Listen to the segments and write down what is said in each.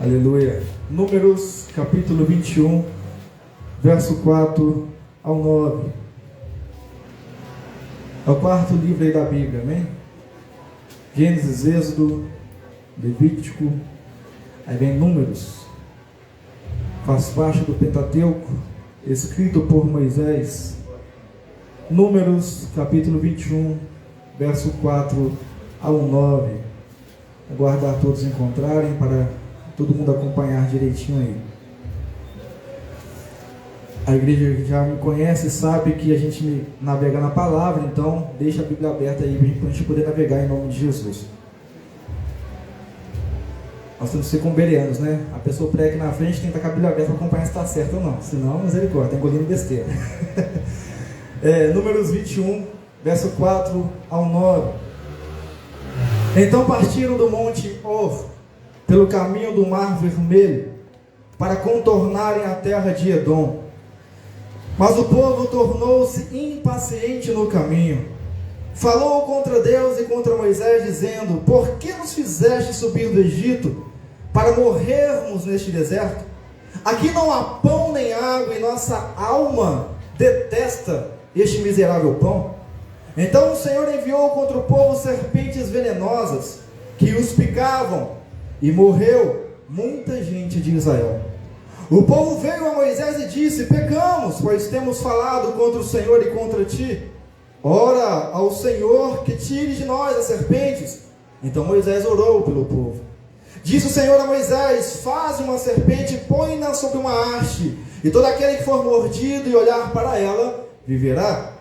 Aleluia. Números capítulo 21, verso 4 ao 9. É o quarto livro aí da Bíblia, amém? Gênesis, Êxodo, Levítico, aí vem Números. Faz parte do Pentateuco, escrito por Moisés. Números capítulo 21, verso 4 ao 9. Aguardar todos encontrarem para todo mundo acompanhar direitinho aí. A igreja que já me conhece sabe que a gente navega na palavra, então deixa a Bíblia aberta aí para a gente poder navegar em nome de Jesus. Nós temos que ser como bereanos, né? A pessoa prega aqui na frente, tem que estar com a Bíblia aberta para acompanhar se está certo ou não. Senão, misericórdia, está engolindo besteira. Números 21, verso 4 ao 9. Então partiram do monte Or, pelo caminho do Mar Vermelho, para contornarem a terra de Edom. Mas o povo tornou-se impaciente no caminho. Falou contra Deus e contra Moisés, dizendo: por que nos fizeste subir do Egito, para morrermos neste deserto? Aqui não há pão nem água, e nossa alma detesta este miserável pão. Então o Senhor enviou contra o povo serpentes venenosas, que os picavam, e morreu muita gente de Israel. O povo veio a Moisés e disse: pecamos, pois temos falado contra o Senhor e contra ti. Ora ao Senhor que tire de nós as serpentes. Então Moisés orou pelo povo. Disse o Senhor a Moisés: faze uma serpente e põe-na sobre uma haste, e todo aquele que for mordido e olhar para ela, viverá.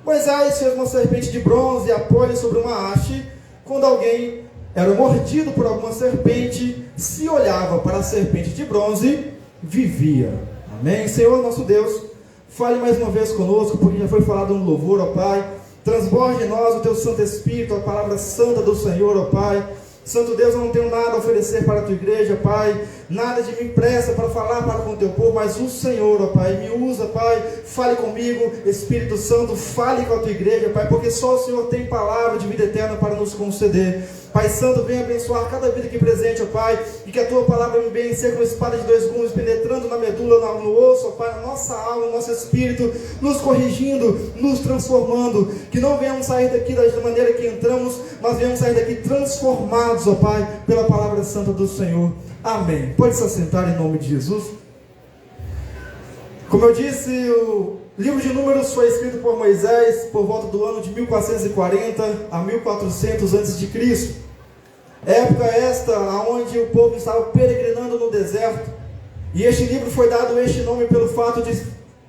Moisés fez uma serpente de bronze e a pôs sobre uma haste. Quando alguém era mordido por alguma serpente, se olhava para a serpente de bronze, vivia. Amém? Senhor nosso Deus, fale mais uma vez conosco, porque já foi falado no louvor, ó Pai. Transborde em nós o Teu Santo Espírito, a palavra santa do Senhor, ó Pai. Santo Deus, eu não tenho nada a oferecer para a Tua igreja, Pai. Nada de mim pressa para falar para com o Teu povo, mas o Senhor, ó Pai, me usa, Pai. Fale comigo, Espírito Santo, fale com a Tua igreja, Pai, porque só o Senhor tem palavra de vida eterna para nos conceder. Pai Santo, venha abençoar cada vida aqui presente, ó Pai, e que a Tua palavra me venha ser como espada de dois gumes, penetrando na medula, no osso, ó Pai, na nossa alma, no nosso espírito, nos corrigindo, nos transformando, que não venhamos sair daqui da maneira que entramos, mas venhamos sair daqui transformados, ó Pai, pela palavra santa do Senhor. Amém. Pode se assentar em nome de Jesus. Como eu disse, o livro de Números foi escrito por Moisés por volta do ano de 1440 a 1400 a.C. Época esta onde o povo estava peregrinando no deserto. E este livro foi dado este nome pelo fato de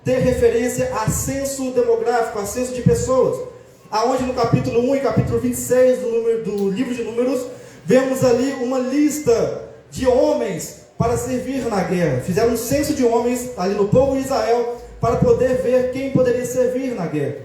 ter referência a censo demográfico, a censo de pessoas. Aonde no capítulo 1 e capítulo 26 do livro de Números, vemos ali uma lista de homens para servir na guerra. Fizeram um censo de homens ali no povo de Israel para poder ver quem poderia servir na guerra.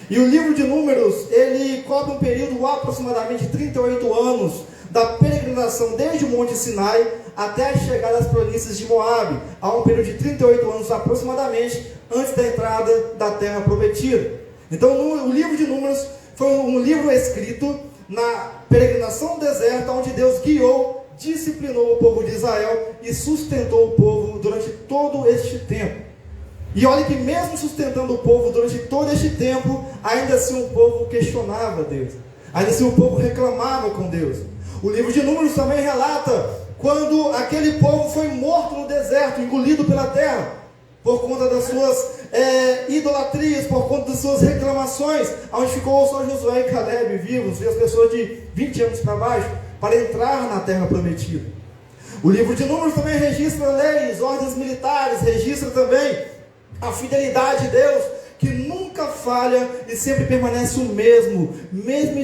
E o livro de Números, ele cobre um período aproximadamente 38 anos da peregrinação desde o Monte Sinai até a chegada às planícies de Moabe. Há um período de 38 anos aproximadamente antes da entrada da Terra Prometida. Então o livro de Números foi um livro escrito na peregrinação no deserto, onde Deus guiou, disciplinou o povo de Israel e sustentou o povo durante todo este tempo. E olha que mesmo sustentando o povo durante todo este tempo, ainda assim o povo questionava Deus, ainda assim o povo reclamava com Deus. O livro de Números também relata quando aquele povo foi morto no deserto, engolido pela terra, por conta das suas idolatrias, por conta das suas reclamações, onde ficou só Josué e Caleb vivos, e as pessoas de 20 anos para baixo, para entrar na terra prometida. O livro de Números também registra leis, ordens militares, registra também a fidelidade de Deus, que nunca falha e sempre permanece o mesmo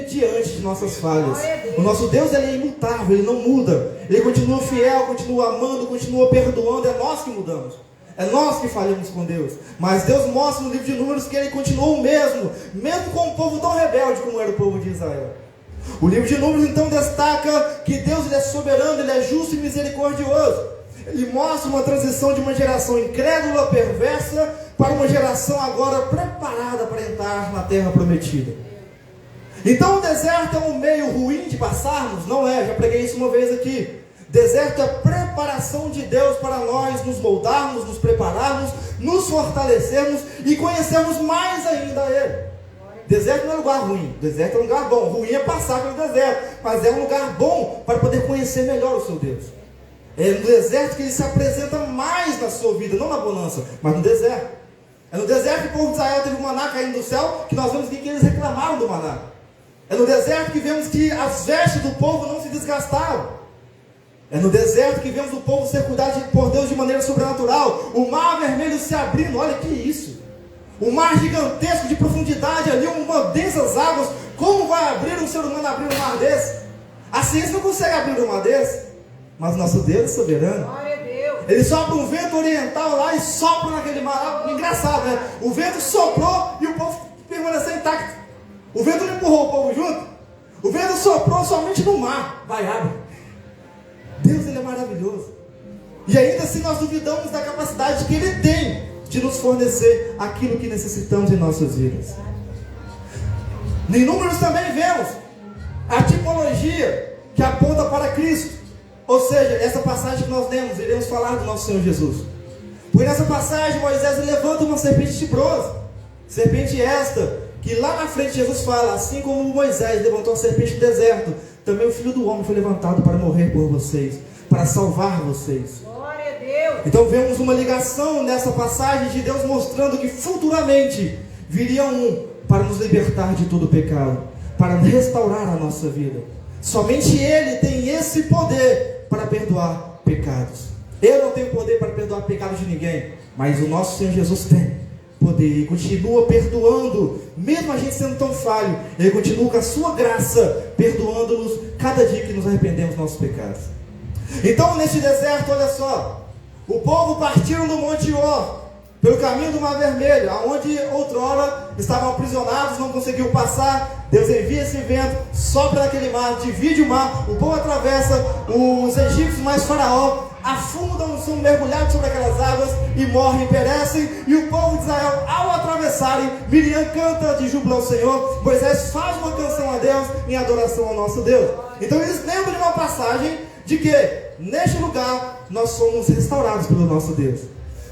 diante de nossas falhas. O nosso Deus, ele é imutável, ele não muda, ele continua fiel, continua amando, continua perdoando. É nós que mudamos, é nós que falhamos com Deus, mas Deus mostra no livro de Números que ele continuou o mesmo com um povo tão rebelde como era o povo de Israel. O livro de Números então destaca que Deus, ele é soberano, ele é justo e misericordioso. Ele mostra uma transição de uma geração incrédula, perversa, para uma geração agora preparada para entrar na terra prometida. Então o deserto é um meio ruim de passarmos? Não é, já preguei isso uma vez aqui. Deserto é preparação de Deus para nós nos moldarmos, nos prepararmos, nos fortalecermos e conhecermos mais ainda Ele. Deserto não é lugar ruim, deserto é um lugar bom. Ruim é passar pelo deserto, mas é um lugar bom para poder conhecer melhor o seu Deus. É no deserto que Ele se apresenta mais na sua vida, não na bonança, mas no deserto. É no deserto que o povo de Israel teve o maná caindo do céu, que nós vemos que eles reclamaram do maná. É no deserto que vemos que as vestes do povo não se desgastaram. É no deserto que vemos o povo ser cuidado por Deus de maneira sobrenatural. O mar vermelho se abrindo, olha que isso. O mar gigantesco de profundidade ali, uma densas águas. Como vai abrir um ser humano abrir um mar desse? A ciência não consegue abrir um mar desse. Mas nosso Deus é soberano. Glória a Deus. Ele sopra um vento oriental lá e sopra naquele mar. Engraçado, né? O vento soprou e o povo permaneceu intacto. O vento não empurrou o povo junto. O vento soprou somente no mar. Vai, abre. Deus, Ele é maravilhoso. E ainda assim nós duvidamos da capacidade que Ele tem de nos fornecer aquilo que necessitamos em nossas vidas. Em Números também vemos a tipologia que aponta para Cristo. Ou seja, essa passagem que nós lemos, iremos falar do nosso Senhor Jesus. Porque nessa passagem Moisés levanta uma serpente chibrosa. Serpente esta, que lá na frente Jesus fala, assim como Moisés levantou a serpente no deserto, também o Filho do Homem foi levantado para morrer por vocês, para salvar vocês. Glória a Deus. Então vemos uma ligação nessa passagem de Deus mostrando que futuramente viria um para nos libertar de todo pecado, para restaurar a nossa vida. Somente Ele tem esse poder para perdoar pecados. Eu não tenho poder para perdoar pecados de ninguém, mas o nosso Senhor Jesus tem poder e continua perdoando, mesmo a gente sendo tão falho. Ele continua com a sua graça, perdoando-nos cada dia que nos arrependemos dos nossos pecados. Então neste deserto, olha só, o povo partiram do Monte Or, pelo caminho do Mar Vermelho, aonde outrora estavam aprisionados, não conseguiam passar. Deus envia esse vento, sopra naquele mar, divide o mar, o povo atravessa, os egípcios mais Faraó afundam, são mergulhados sobre aquelas águas e morrem, perecem. E o povo de Israel, ao atravessarem, Miriam canta de júbilo ao Senhor, Moisés faz uma canção a Deus em adoração ao nosso Deus. Então eles lembram de uma passagem de que neste lugar nós fomos restaurados pelo nosso Deus.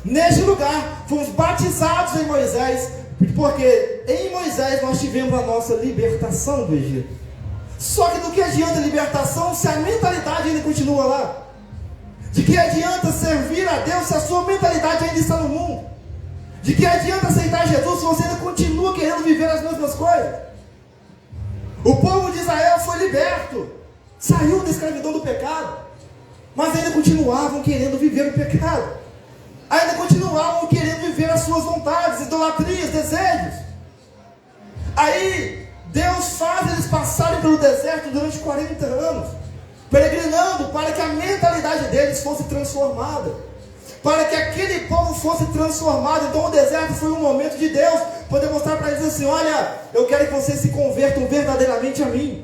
Neste lugar fomos batizados em Moisés, porque em Moisés nós tivemos a nossa libertação do Egito. Só que do que adianta a libertação se a mentalidade ainda continua lá? De que adianta servir a Deus se a sua mentalidade ainda está no mundo? De que adianta aceitar Jesus se você ainda continua querendo viver as mesmas coisas? O povo de Israel foi liberto, saiu da escravidão do pecado, mas ainda continuavam querendo viver o pecado. Ainda continuavam querendo viver as suas vontades, idolatrias, desejos. Aí Deus faz eles passarem pelo deserto durante 40 anos, peregrinando para que a mentalidade deles fosse transformada, para que aquele povo fosse transformado. Então o deserto foi um momento de Deus poder mostrar para eles assim: olha, eu quero que vocês se convertam verdadeiramente a mim.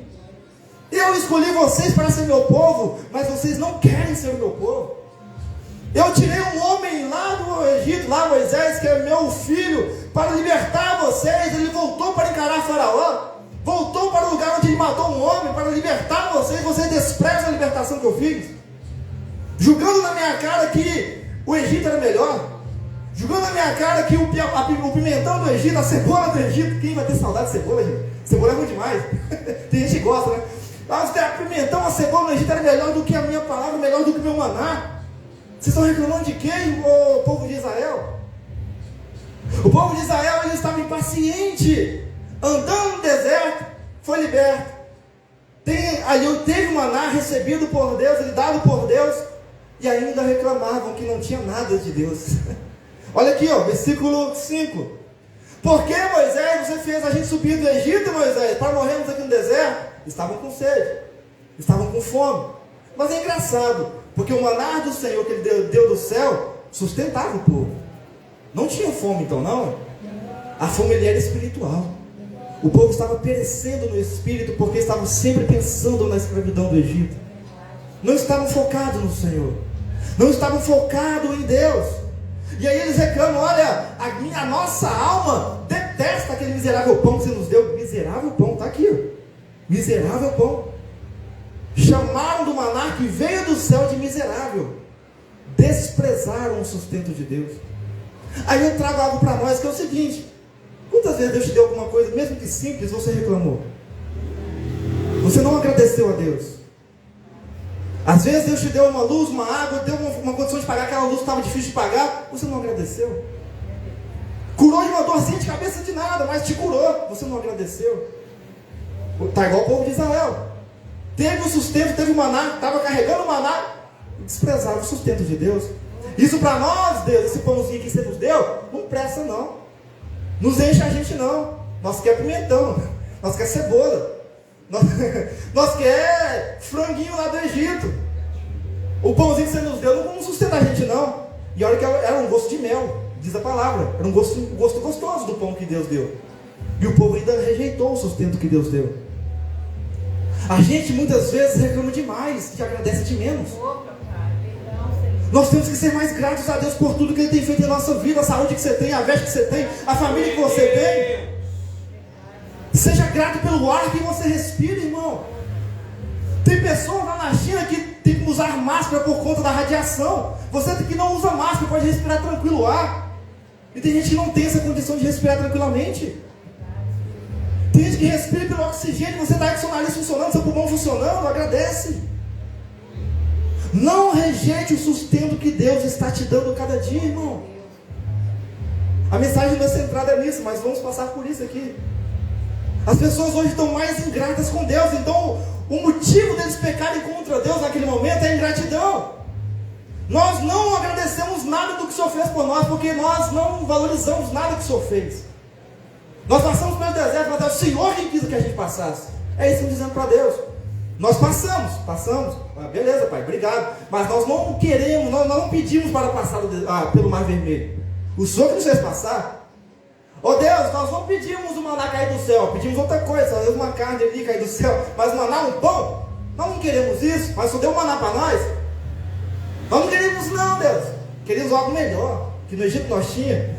Eu escolhi vocês para ser meu povo, mas vocês não querem ser o meu povo. Eu tirei um homem lá do Egito, lá Moisés, que é meu filho, para libertar vocês. Ele voltou para encarar Faraó, voltou para o lugar onde ele matou um homem, para libertar vocês. Vocês desprezam a libertação que eu fiz, julgando na minha cara que o Egito era melhor, julgando na minha cara que o pimentão do Egito, a cebola do Egito. Quem vai ter saudade de cebola, gente? Cebola é bom demais. Tem gente que gosta, né? Mas o pimentão, a cebola no Egito era melhor do que a minha palavra, melhor do que o meu maná. Vocês estão reclamando de quem, o povo de Israel? O povo de Israel, ele estava impaciente, andando no deserto, foi liberto. Ali teve um maná recebido por Deus, ele dado por Deus, e ainda reclamavam que não tinha nada de Deus. Olha aqui, ó, versículo 5. Por que, Moisés, você fez a gente subir do Egito, Moisés, para morrermos aqui no deserto? Estavam com sede, estavam com fome. Mas é engraçado, porque o maná do Senhor que Ele deu do céu sustentava o povo. Não tinha fome então, não. A fome era espiritual. O povo estava perecendo no espírito, porque estavam sempre pensando na escravidão do Egito. Não estavam focados no Senhor, não estavam focados em Deus. E aí eles reclamam: olha, a nossa alma detesta aquele miserável pão que você nos deu. Miserável pão, está aqui, ó. Miserável pão. chamaram do maná que veio do céu de miserável, desprezaram o sustento de Deus. Aí eu trago algo para nós que é o seguinte: quantas vezes Deus te deu alguma coisa, mesmo que simples, você reclamou? Você não agradeceu a Deus. Às vezes Deus te deu uma luz, uma água, deu uma condição de pagar aquela luz que estava difícil de pagar, você não agradeceu. Curou de uma dorzinha de cabeça de nada, mas te curou, você não agradeceu. Está igual o povo de Israel. Teve o sustento, teve o maná, estava carregando o maná, desprezava o sustento de Deus. Isso para nós, Deus, esse pãozinho que você nos deu, não presta não. Nos enche a gente não. Nós quer pimentão, nós quer cebola. Nós quer franguinho lá do Egito. O pãozinho que você nos deu não sustenta a gente não. E olha que era um gosto de mel, diz a palavra. Era um gosto gostoso do pão que Deus deu. E o povo ainda rejeitou o sustento que Deus deu. A gente muitas vezes reclama demais e agradece de menos. Nós temos que ser mais gratos a Deus por tudo que Ele tem feito em nossa vida. A saúde que você tem, a veste que você tem, a família que você tem. Seja grato pelo ar que você respira, irmão. Tem pessoas lá na China que tem que usar máscara por conta da radiação. Você que não usa máscara pode respirar tranquilo o ar. E tem gente que não tem essa condição de respirar tranquilamente. Tem gente que respira pelo oxigênio. Você está com seu nariz funcionando, seu pulmão funcionando, agradece. Não rejeite o sustento que Deus está te dando cada dia, irmão. A mensagem não é centrada nisso, mas vamos passar por isso aqui. As pessoas hoje estão mais ingratas com Deus. Então o motivo deles pecarem contra Deus naquele momento é ingratidão. Nós não agradecemos nada do que o Senhor fez por nós, porque nós não valorizamos nada que o Senhor fez. Nós passamos pelo deserto, mas é o Senhor quem quis que a gente passasse. É isso que eu estou dizendo para Deus. Nós passamos. Beleza, Pai, obrigado. Mas nós não queremos, nós não pedimos para passar pelo Mar Vermelho. O Senhor que nos fez passar. Deus, nós não pedimos o maná cair do céu, pedimos outra coisa, às vezes uma carne ali cair do céu, mas maná, um pão, nós não queremos isso, mas só deu maná para nós. Nós não queremos não, Deus, queremos algo melhor, que no Egito nós tínhamos.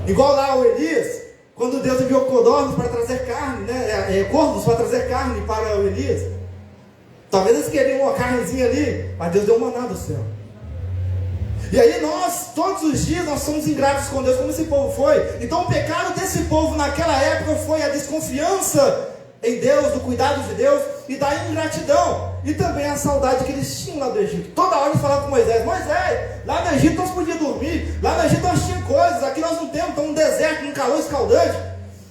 Igual lá o Elias, quando Deus enviou codornas para trazer carne, corvos para trazer carne para o Elias. Talvez eles queriam uma carnezinha ali, mas Deus deu maná do céu. E aí nós, todos os dias, nós somos ingratos com Deus, como esse povo foi. Então o pecado desse povo naquela época foi a desconfiança em Deus, do cuidado de Deus e da ingratidão. E também a saudade que eles tinham lá do Egito. Toda hora eles falavam com Moisés: lá no Egito nós podíamos dormir, lá no Egito nós tínhamos coisas, aqui nós não temos, estamos num deserto, num calor escaldante,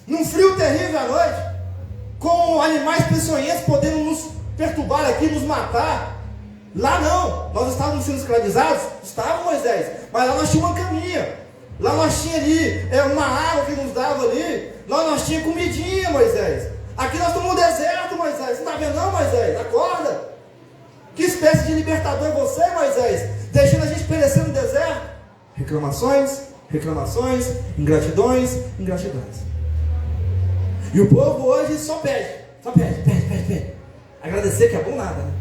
num frio terrível à noite, com animais peçonhentos podendo nos perturbar aqui, nos matar. Lá não, nós estávamos sendo escravizados, estávamos, Moisés, mas lá nós tínhamos uma caminha, lá nós tínhamos ali uma água que nos dava ali, lá nós tínhamos comidinha, Moisés. Aqui nós estamos no deserto, Moisés, você não está vendo não, Moisés? Acorda. Que espécie de libertador é você, Moisés, deixando a gente perecer no deserto? Reclamações, ingratidões. E o povo hoje só pede. Agradecer que é bom nada, né?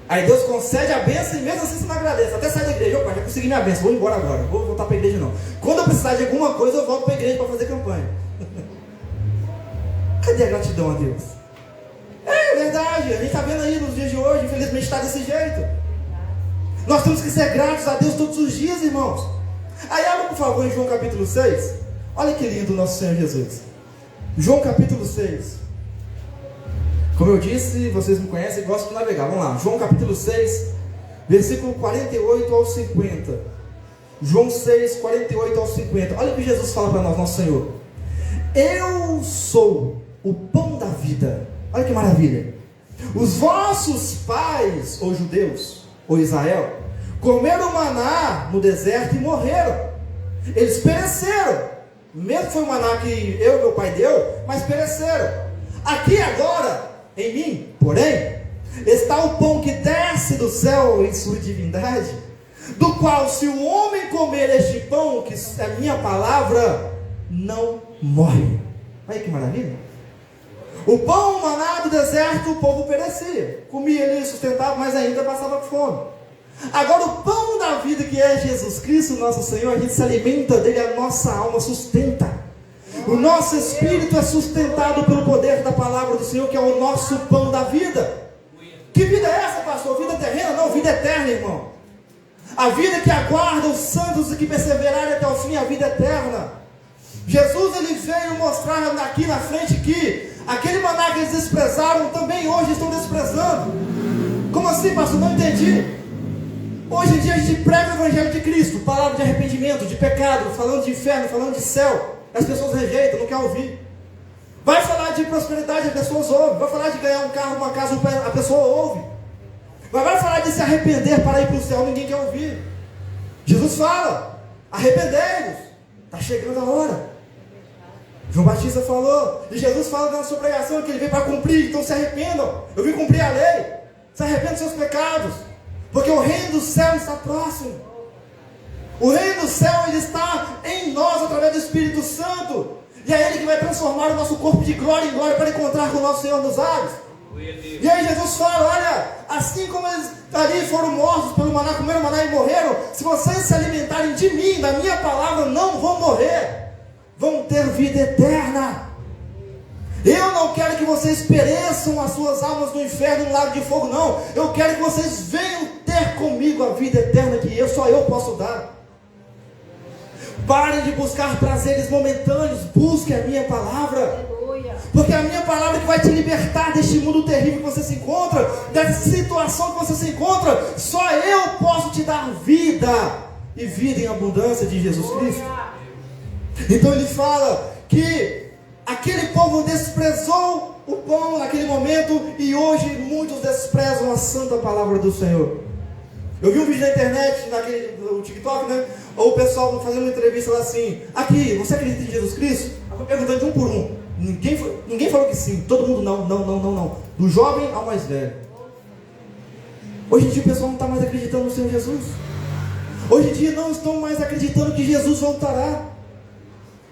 Aí Deus concede a bênção e mesmo assim você não agradece. Até sai da igreja: opa, já consegui minha bênção, vou embora agora, não vou voltar para a igreja não. Quando eu precisar de alguma coisa, eu volto para a igreja para fazer campanha. Cadê a gratidão a Deus? É verdade, a gente está vendo aí nos dias de hoje, infelizmente está desse jeito. Nós temos que ser gratos a Deus todos os dias, irmãos. Aí abra por favor em João capítulo 6. Olha que lindo o nosso Senhor Jesus. João capítulo 6. Como eu disse, vocês me conhecem e gostam de navegar. Vamos lá, João capítulo 6, versículo 48 ao 50. João 6, 48 ao 50. Olha o que Jesus fala para nós, nosso Senhor: eu sou o pão da vida. Olha que maravilha. Os vossos pais, ou judeus, ou Israel, comeram maná no deserto e morreram. Eles pereceram. Mesmo que foi o maná que eu e meu pai deu, mas pereceram. Aqui agora, em mim, porém, está o pão que desce do céu em sua divindade, do qual, se o homem comer este pão, que é a minha palavra, não morre. Olha que maravilha. O pão, o maná do deserto, o povo perecia, comia ali, sustentava, mas ainda passava fome. Agora o pão da vida, que é Jesus Cristo, nosso Senhor, a gente se alimenta dele, a nossa alma sustenta. O nosso espírito é sustentado pelo poder da palavra do Senhor, que é o nosso pão da vida. Que vida é essa, pastor? Vida terrena? Não, vida eterna, irmão. A vida que aguarda os santos e que perseverarem até o fim, a vida eterna. Jesus, ele veio mostrar aqui na frente que aquele maná que eles desprezaram, também hoje estão desprezando. Como assim, pastor? Não entendi. Hoje em dia a gente prega o evangelho de Cristo, palavra de arrependimento, de pecado, falando de inferno, falando de céu. As pessoas rejeitam, não querem ouvir. Vai falar de prosperidade, as pessoas ouvem. Vai falar de ganhar um carro, uma casa, a pessoa ouve. Vai falar de se arrepender para ir para o céu, ninguém quer ouvir. Jesus fala, arrependei-vos, está chegando a hora. João Batista falou, e Jesus fala na sua pregação que ele veio para cumprir, então se arrependam. Eu vim cumprir a lei, se arrependam dos seus pecados, porque o reino do céu está próximo. O reino do céu, ele está em nós através do Espírito Santo, e é ele que vai transformar o nosso corpo de glória em glória para encontrar com o nosso Senhor nos ares. E aí Jesus fala, olha, assim como eles ali foram mortos pelo maná, comeram maná e morreram, se vocês se alimentarem de mim, da minha palavra, não vão morrer, vão ter vida eterna. Eu não quero que vocês pereçam as suas almas no inferno, no lago de fogo, não. Eu quero que vocês venham ter comigo a vida eterna que só eu posso dar. Parem de buscar prazeres momentâneos, busquem a minha palavra. Porque é a minha palavra que vai te libertar deste mundo terrível que você se encontra, dessa situação que você se encontra. Só eu posso te dar vida, e vida em abundância de Jesus Cristo. Então ele fala que aquele povo desprezou o pão naquele momento, e hoje muitos desprezam a santa palavra do Senhor. Eu vi um vídeo na internet, no TikTok, né? Ou o pessoal fazendo uma entrevista lá assim: aqui, você acredita em Jesus Cristo? Eu vou perguntando de um por um. Ninguém falou que sim, todo mundo não. Do jovem ao mais velho. Hoje em dia o pessoal não está mais acreditando no Senhor Jesus. Hoje em dia não estão mais acreditando que Jesus voltará.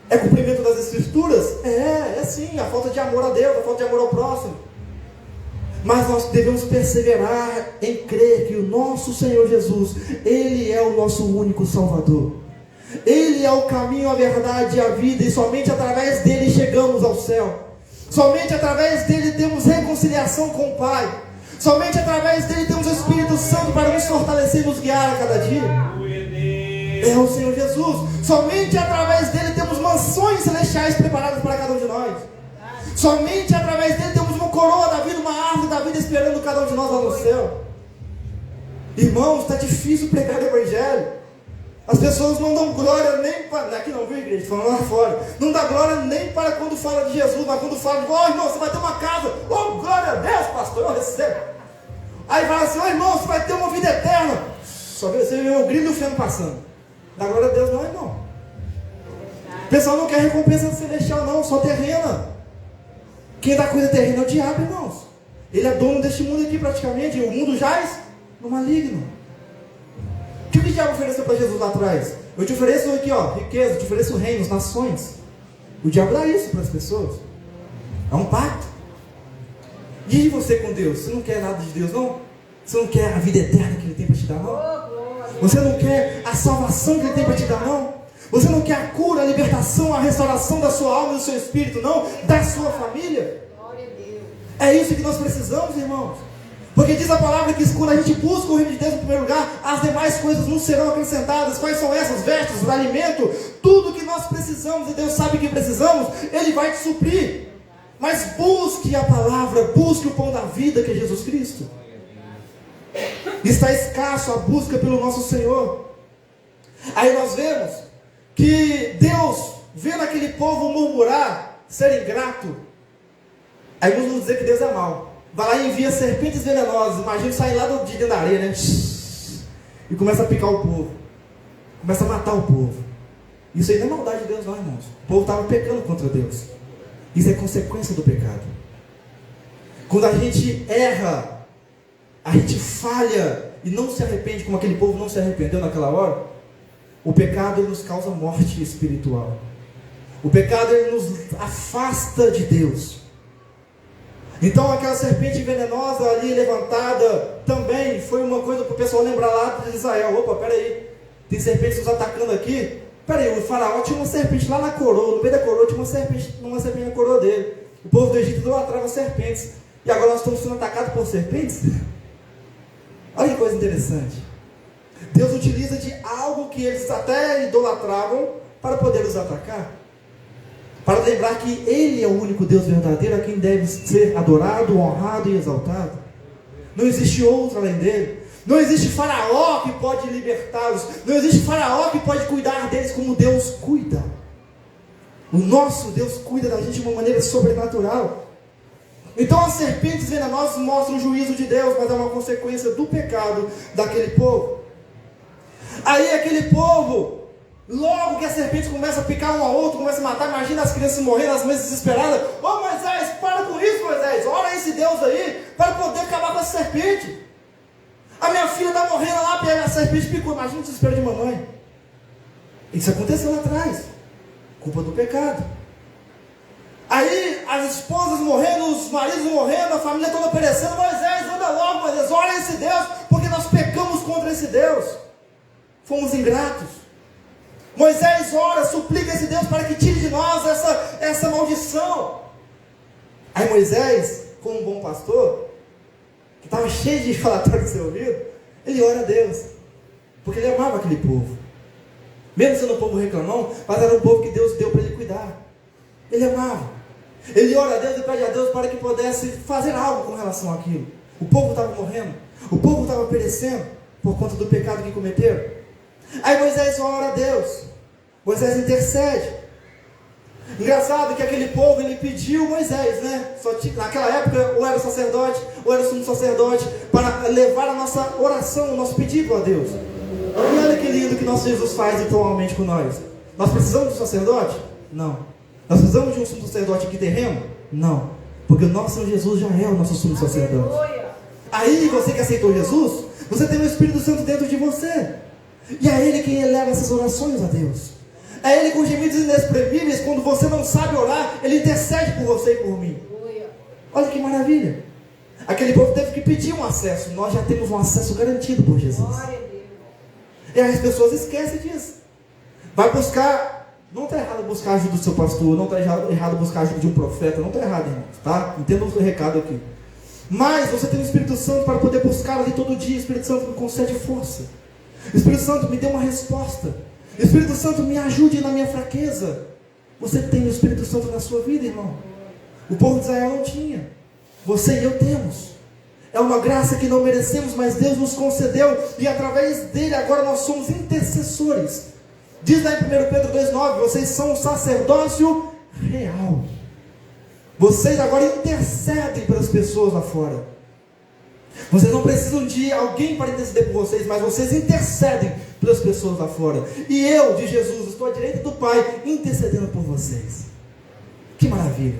É cumprimento das Escrituras? É sim, a falta de amor a Deus, a falta de amor ao próximo. Mas nós devemos perseverar em crer que o nosso Senhor Jesus, Ele é o nosso único Salvador. Ele é o caminho, a verdade e a vida, e somente através dele chegamos ao céu. Somente através dele temos reconciliação com o Pai. Somente através dele temos o Espírito Santo para nos fortalecer e nos guiar a cada dia. É o Senhor Jesus. Somente através dele temos mansões celestiais preparadas para cada um de nós. Somente através dele temos uma coroa da vida, uma árvore da vida esperando cada um de nós lá no céu. Irmãos, está difícil pregar o Evangelho. As pessoas não dão glória nem para... Aqui não, viu, igreja? Falando lá fora. Não dá glória nem para quando fala de Jesus, mas quando fala de... irmão, você vai ter uma casa. Glória a Deus, pastor, eu recebo. Aí fala assim: irmão, você vai ter uma vida eterna. Só você vê o grilo e o feno passando. Dá glória a Deus não, irmão. O pessoal não quer recompensa celestial não, só terrena. Quem dá coisa terrena é o diabo, irmãos. Ele é dono deste mundo aqui praticamente. E o mundo jaz no maligno. O que o diabo ofereceu para Jesus lá atrás? Eu te ofereço aqui, riqueza, te ofereço reinos, nações. O diabo dá isso para as pessoas. É um pacto. E você com Deus? Você não quer nada de Deus, não? Você não quer a vida eterna que Ele tem para te dar, não? Você não quer a salvação que Ele tem para te dar, não? Você não quer a cura, a libertação, a restauração da sua alma e do seu espírito, não? Da sua família? É isso que nós precisamos, irmãos. Porque diz a palavra que quando a gente busca o reino de Deus em primeiro lugar, as demais coisas não serão acrescentadas. Quais são essas? Vestes, alimento, tudo que nós precisamos, e Deus sabe que precisamos, Ele vai te suprir. Mas busque a palavra, busque o pão da vida, que é Jesus Cristo. Está escasso a busca pelo nosso Senhor. Aí nós vemos que Deus, vendo aquele povo murmurar, ser ingrato, aí vamos dizer que Deus é mau. Vai lá e envia serpentes venenosas. Imagina sair lá de dentro da areia, né? E começa a picar o povo. Começa a matar o povo. Isso aí não é maldade de Deus não, irmãos. O povo estava pecando contra Deus. Isso é consequência do pecado. Quando a gente erra, a gente falha e não se arrepende, como aquele povo não se arrependeu naquela hora, o pecado ele nos causa morte espiritual. O pecado ele nos afasta de Deus. Então aquela serpente venenosa ali levantada também foi uma coisa para o pessoal lembrar lá de Israel. Opa, peraí, tem serpentes nos atacando aqui. Peraí, o faraó tinha uma serpente lá na coroa, no meio da coroa tinha uma serpente na coroa dele. O povo do Egito idolatrava serpentes. E agora nós estamos sendo atacados por serpentes? Olha que coisa interessante. Deus utiliza de algo que eles até idolatravam para poder os atacar. Para lembrar que Ele é o único Deus verdadeiro a quem deve ser adorado, honrado e exaltado. Não existe outro além dele. Não existe faraó que pode libertá-los. Não existe faraó que pode cuidar deles como Deus cuida. O nosso Deus cuida da gente de uma maneira sobrenatural. Então as serpentes venenosas mostram o juízo de Deus, mas é uma consequência do pecado daquele povo. Aí aquele povo, logo que a serpente começa a picar um ao outro, começa a matar, imagina as crianças morrendo, as mães desesperadas. Ô Moisés, para com isso, Moisés, ora esse Deus aí, para poder acabar com essa serpente. A minha filha está morrendo lá, porque a serpente picou. Imagina o desespero de mamãe. Isso aconteceu lá atrás, culpa do pecado. Aí as esposas morrendo, os maridos morrendo, a família toda perecendo. Moisés, anda logo, Moisés, ora esse Deus, porque nós pecamos contra esse Deus, fomos ingratos. Moisés ora, suplica esse Deus para que tire de nós essa maldição. Aí Moisés, como um bom pastor, que estava cheio de falatório no seu ouvido, ele ora a Deus, porque ele amava aquele povo, mesmo sendo um povo reclamão, mas era um povo que Deus deu para ele cuidar. Ele amava, ele ora a Deus e pede a Deus para que pudesse fazer algo com relação àquilo. O povo estava morrendo, o povo estava perecendo por conta do pecado que cometeram. Aí Moisés ora a Deus, Moisés intercede. Engraçado que aquele povo, ele pediu Moisés, né? Naquela época, ou era o sacerdote, ou era o sumo sacerdote, para levar a nossa oração, o nosso pedido a Deus. E olha que lindo que nosso Jesus faz atualmente com nós. Nós precisamos de um sacerdote? Não. Nós precisamos de um sumo sacerdote aqui terreno? Não. Porque o nosso Senhor Jesus já é o nosso sumo sacerdote. Aí, você que aceitou Jesus, você tem o Espírito Santo dentro de você. E é Ele quem eleva essas orações a Deus. É Ele com gemidos inexprimíveis. Quando você não sabe orar, Ele intercede por você e por mim. Olha que maravilha. Aquele povo teve que pedir um acesso. Nós já temos um acesso garantido por Jesus. E aí as pessoas esquecem disso. Vai buscar. Não está errado buscar a ajuda do seu pastor. Não está errado buscar a ajuda de um profeta. Não está errado, irmãos, tá? Entenda o recado aqui. Mas você tem o Espírito Santo para poder buscar ali todo dia. O Espírito Santo me concede força. O Espírito Santo me dê uma resposta. O Espírito Santo me ajude na minha fraqueza. Você tem o Espírito Santo na sua vida, irmão. O povo de Israel não tinha. Você e eu temos. É uma graça que não merecemos, mas Deus nos concedeu. E através dele agora nós somos intercessores. Diz lá em 1 Pedro 2,9: vocês são um sacerdócio real. Vocês agora intercedem pelas pessoas lá fora. Vocês não precisam de alguém para interceder por vocês, mas vocês intercedem pelas pessoas lá fora. E eu, de Jesus, estou à direita do Pai, intercedendo por vocês. Que maravilha!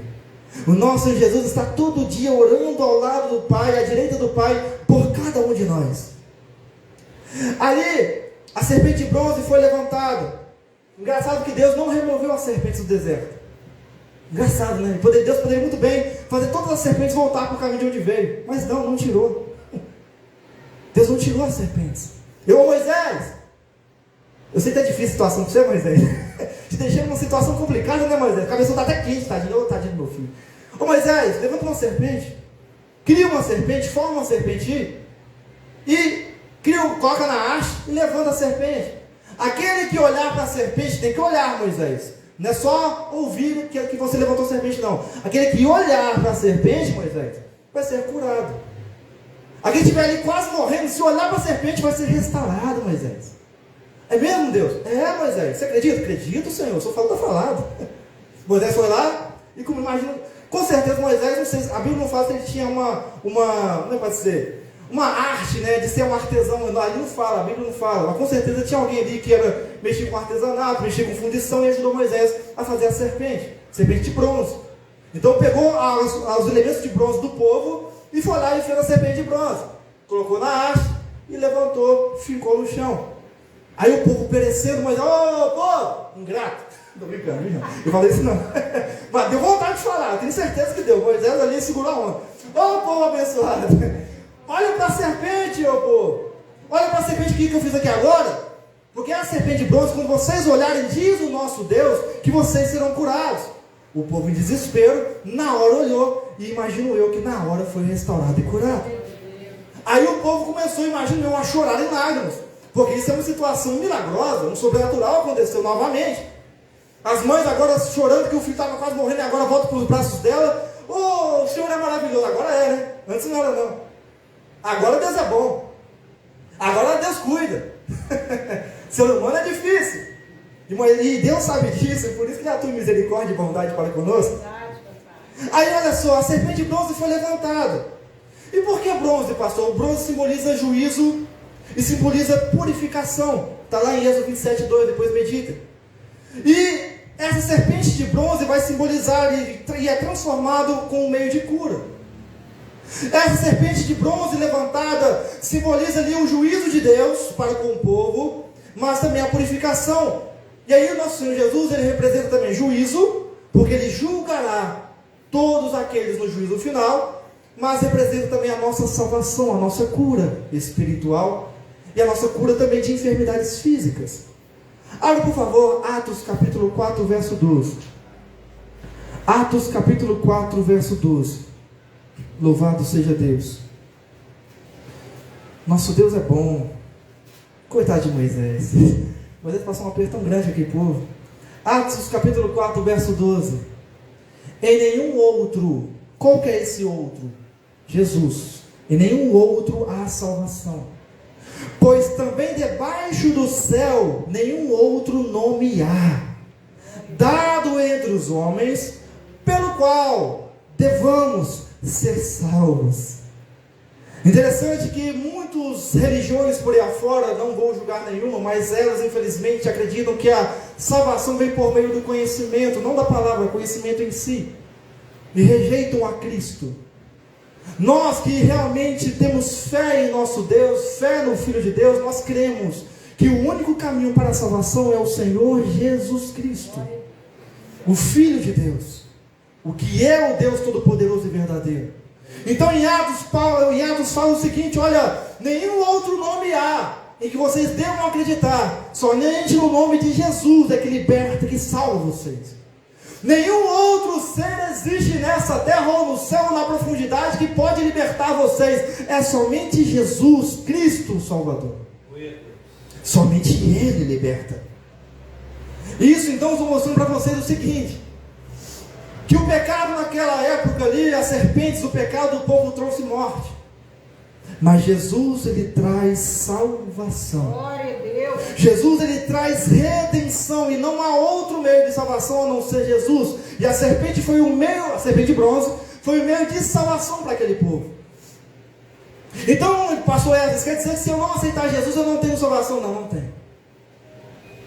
O nosso Jesus está todo dia orando ao lado do Pai, à direita do Pai, por cada um de nós. Ali, a serpente de bronze foi levantada. Engraçado que Deus não removeu as serpentes do deserto. Engraçado, né? Deus poderia muito bem fazer todas as serpentes voltar para o caminho de onde veio. Mas não tirou. Deus não tirou as serpentes. Moisés, eu sei que é difícil a situação para você, Moisés. Te deixei numa situação complicada, né, Moisés? A cabeça está até quente, tadinho. Tadinho do meu filho. Moisés, levanta uma serpente. Cria uma serpente, forma uma serpente. E coloca na haste e levanta a serpente. Aquele que olhar para a serpente tem que olhar, Moisés. Não é só ouvir que você levantou a serpente, não. Aquele que olhar para a serpente, Moisés, vai ser curado. Aquele que estiver ali quase morrendo, se olhar para a serpente, vai ser restaurado, Moisés. É mesmo, Deus? É, Moisés. Você acredita? Acredito, Senhor. Só falo, está falado. Moisés foi lá e como imagina, com certeza Moisés, não sei, a Bíblia não fala se ele tinha como é pode ser? Uma arte, né, de ser um artesão. Ali não fala, a Bíblia não fala. Mas com certeza tinha alguém ali que mexia com artesanato, mexia com fundição e ajudou Moisés a fazer a serpente de bronze. Então pegou os elementos de bronze do povo e foi lá e fez a serpente de bronze. Colocou na haste e levantou, ficou no chão. Aí o povo perecendo, mas, povo, ingrato. Não tô brincando, não. Eu falei isso não. Mas deu vontade de falar, eu tenho certeza que deu. Moisés ali segurou a onda. Povo abençoado. Olha para a serpente, povo. Olha para a serpente que eu fiz aqui agora. Porque é a serpente de bronze, quando vocês olharem, diz o nosso Deus, que vocês serão curados. O povo em desespero, na hora olhou. E imagino eu que na hora foi restaurado e curado. Aí o povo começou, imagina, a chorar em lágrimas, porque isso é uma situação milagrosa, um sobrenatural aconteceu novamente. As mães agora chorando que o filho estava quase morrendo e agora volta para os braços dela. Oh, o Senhor é maravilhoso. Agora é, né? Antes não era não. Agora Deus é bom. Agora Deus cuida. Ser humano é difícil. E Deus sabe disso, e por isso que Ele atua em misericórdia e bondade para conosco. Aí olha só, a serpente de bronze foi levantada. E por que bronze, pastor? O bronze simboliza juízo e simboliza purificação. Está lá em Êxodo 27:2, depois medita. E essa serpente de bronze vai simbolizar e é transformado com um meio de cura. Essa serpente de bronze levantada simboliza ali o juízo de Deus para com o povo, mas também a purificação. E aí o nosso Senhor Jesus, ele representa também juízo, porque ele julgará todos aqueles no juízo final, mas representa também a nossa salvação, a nossa cura espiritual e a nossa cura também de enfermidades físicas. Abra, por favor, Atos capítulo 4, verso 12. Atos capítulo 4, verso 12. Louvado seja Deus. Nosso Deus é bom. Coitado de Moisés. Moisés passou um aperto tão grande aqui, povo. Atos capítulo 4, verso 12. Em nenhum outro, qual que é esse outro? Jesus. Em nenhum outro há salvação. Pois também debaixo do céu nenhum outro nome há, dado entre os homens, pelo qual devamos ser salvos. Interessante que muitas religiões por aí afora, não vou julgar nenhuma, mas elas infelizmente acreditam que a salvação vem por meio do conhecimento, não da palavra, conhecimento em si, e rejeitam a Cristo. Nós que realmente temos fé em nosso Deus, fé no Filho de Deus, nós cremos que o único caminho para a salvação é o Senhor Jesus Cristo, o Filho de Deus, o que é o Deus Todo-Poderoso e verdadeiro. Então em Atos fala o seguinte: olha, nenhum outro nome há em que vocês devam acreditar, somente no nome de Jesus é que liberta, que salva vocês. Nenhum outro ser existe nessa terra ou no céu ou na profundidade que pode libertar vocês. É somente Jesus Cristo, o Salvador. Somente Ele liberta. Isso então eu estou mostrando para vocês o seguinte: que o pecado naquela época ali, as serpentes, o pecado do povo trouxe morte. Mas Jesus, Ele traz salvação. Glória a Deus. Jesus, Ele traz redenção, e não há outro meio de salvação a não ser Jesus. E a serpente foi o meio, a serpente de bronze, foi o meio de salvação para aquele povo. Então, pastor Esdras, quer dizer que se eu não aceitar Jesus, eu não tenho salvação? Não, não tenho.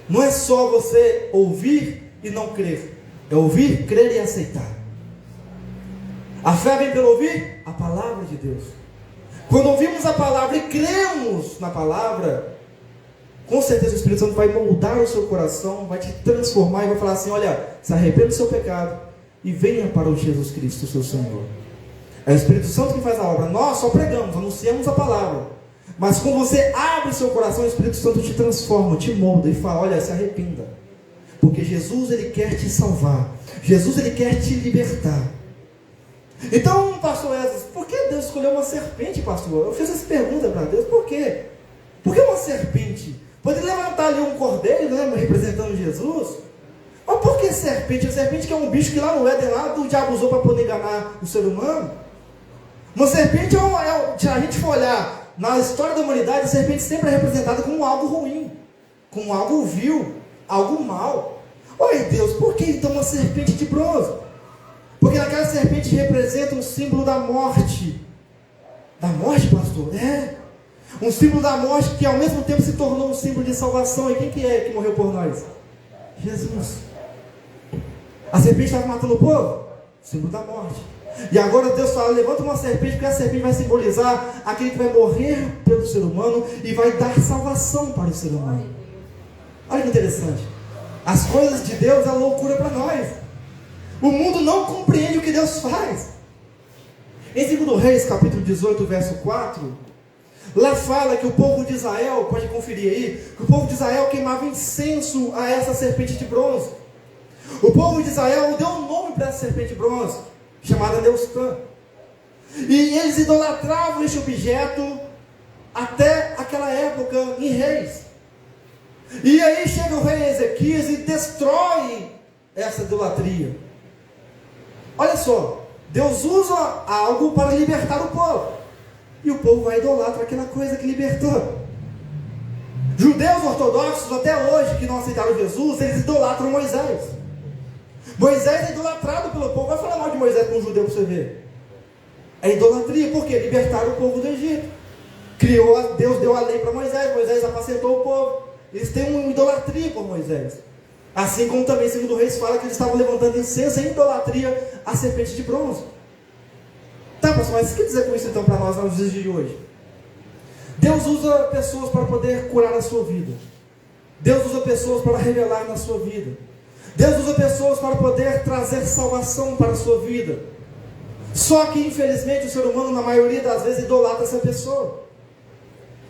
Não é só você ouvir e não crer. É ouvir, crer e aceitar. A fé vem pelo ouvir a palavra de Deus. Quando ouvimos a palavra e cremos na palavra, com certeza o Espírito Santo vai moldar o seu coração, vai te transformar e vai falar assim: olha, se arrependa do seu pecado e venha para o Jesus Cristo, seu Senhor. É o Espírito Santo que faz a obra. Nós só pregamos, anunciamos a palavra. Mas quando você abre o seu coração, o Espírito Santo te transforma, te molda e fala: olha, se arrependa. Porque Jesus, Ele quer te salvar. Jesus, Ele quer te libertar. Então, pastor Esdras, por que Deus escolheu uma serpente, pastor? Eu fiz essa pergunta para Deus: por quê? Por que uma serpente? Poderia levantar ali um cordeiro, né, representando Jesus? Mas por que serpente? A serpente que é um bicho que lá no Éden, lá o diabo usou para poder enganar o ser humano. Uma serpente, se a gente for olhar na história da humanidade, a serpente sempre é representada como algo ruim, como algo vil, algo mal. Oi Deus, por que então uma serpente de bronze? Porque aquela serpente representa um símbolo da morte. Da morte, pastor? É. Um símbolo da morte que ao mesmo tempo se tornou um símbolo de salvação. E quem que é que morreu por nós? Jesus. A serpente estava matando o povo? Símbolo da morte. E agora Deus fala: levanta uma serpente, porque a serpente vai simbolizar aquele que vai morrer pelo ser humano e vai dar salvação para o ser humano. Olha que interessante. As coisas de Deus é loucura para nós. O mundo não compreende o que Deus faz. Em 2 Reis, capítulo 18, verso 4, lá fala que o povo de Israel, pode conferir aí, que o povo de Israel queimava incenso a essa serpente de bronze. O povo de Israel deu um nome para essa serpente de bronze, chamada Neustã. E eles idolatravam este objeto até aquela época em Reis. E aí chega o rei Ezequias e destrói essa idolatria. Olha só, Deus usa algo para libertar o povo, e o povo vai idolatrar aquela coisa que libertou. Judeus ortodoxos até hoje, que não aceitaram Jesus, eles idolatram Moisés. Moisés é idolatrado pelo povo. Vai falar mal de Moisés com um judeu para você ver. É idolatria, por quê? Libertaram o povo do Egito. Deus deu a lei para Moisés, Moisés apacentou o povo. Eles têm uma idolatria por Moisés. Assim como também, segundo o Reis, fala que eles estavam levantando incenso em idolatria à serpente de bronze. Tá, pastor, mas o que quer dizer com isso então para nós nos dias de hoje? Deus usa pessoas para poder curar a sua vida. Deus usa pessoas para revelar na sua vida. Deus usa pessoas para poder trazer salvação para a sua vida. Só que, infelizmente, o ser humano, na maioria das vezes, idolatra essa pessoa.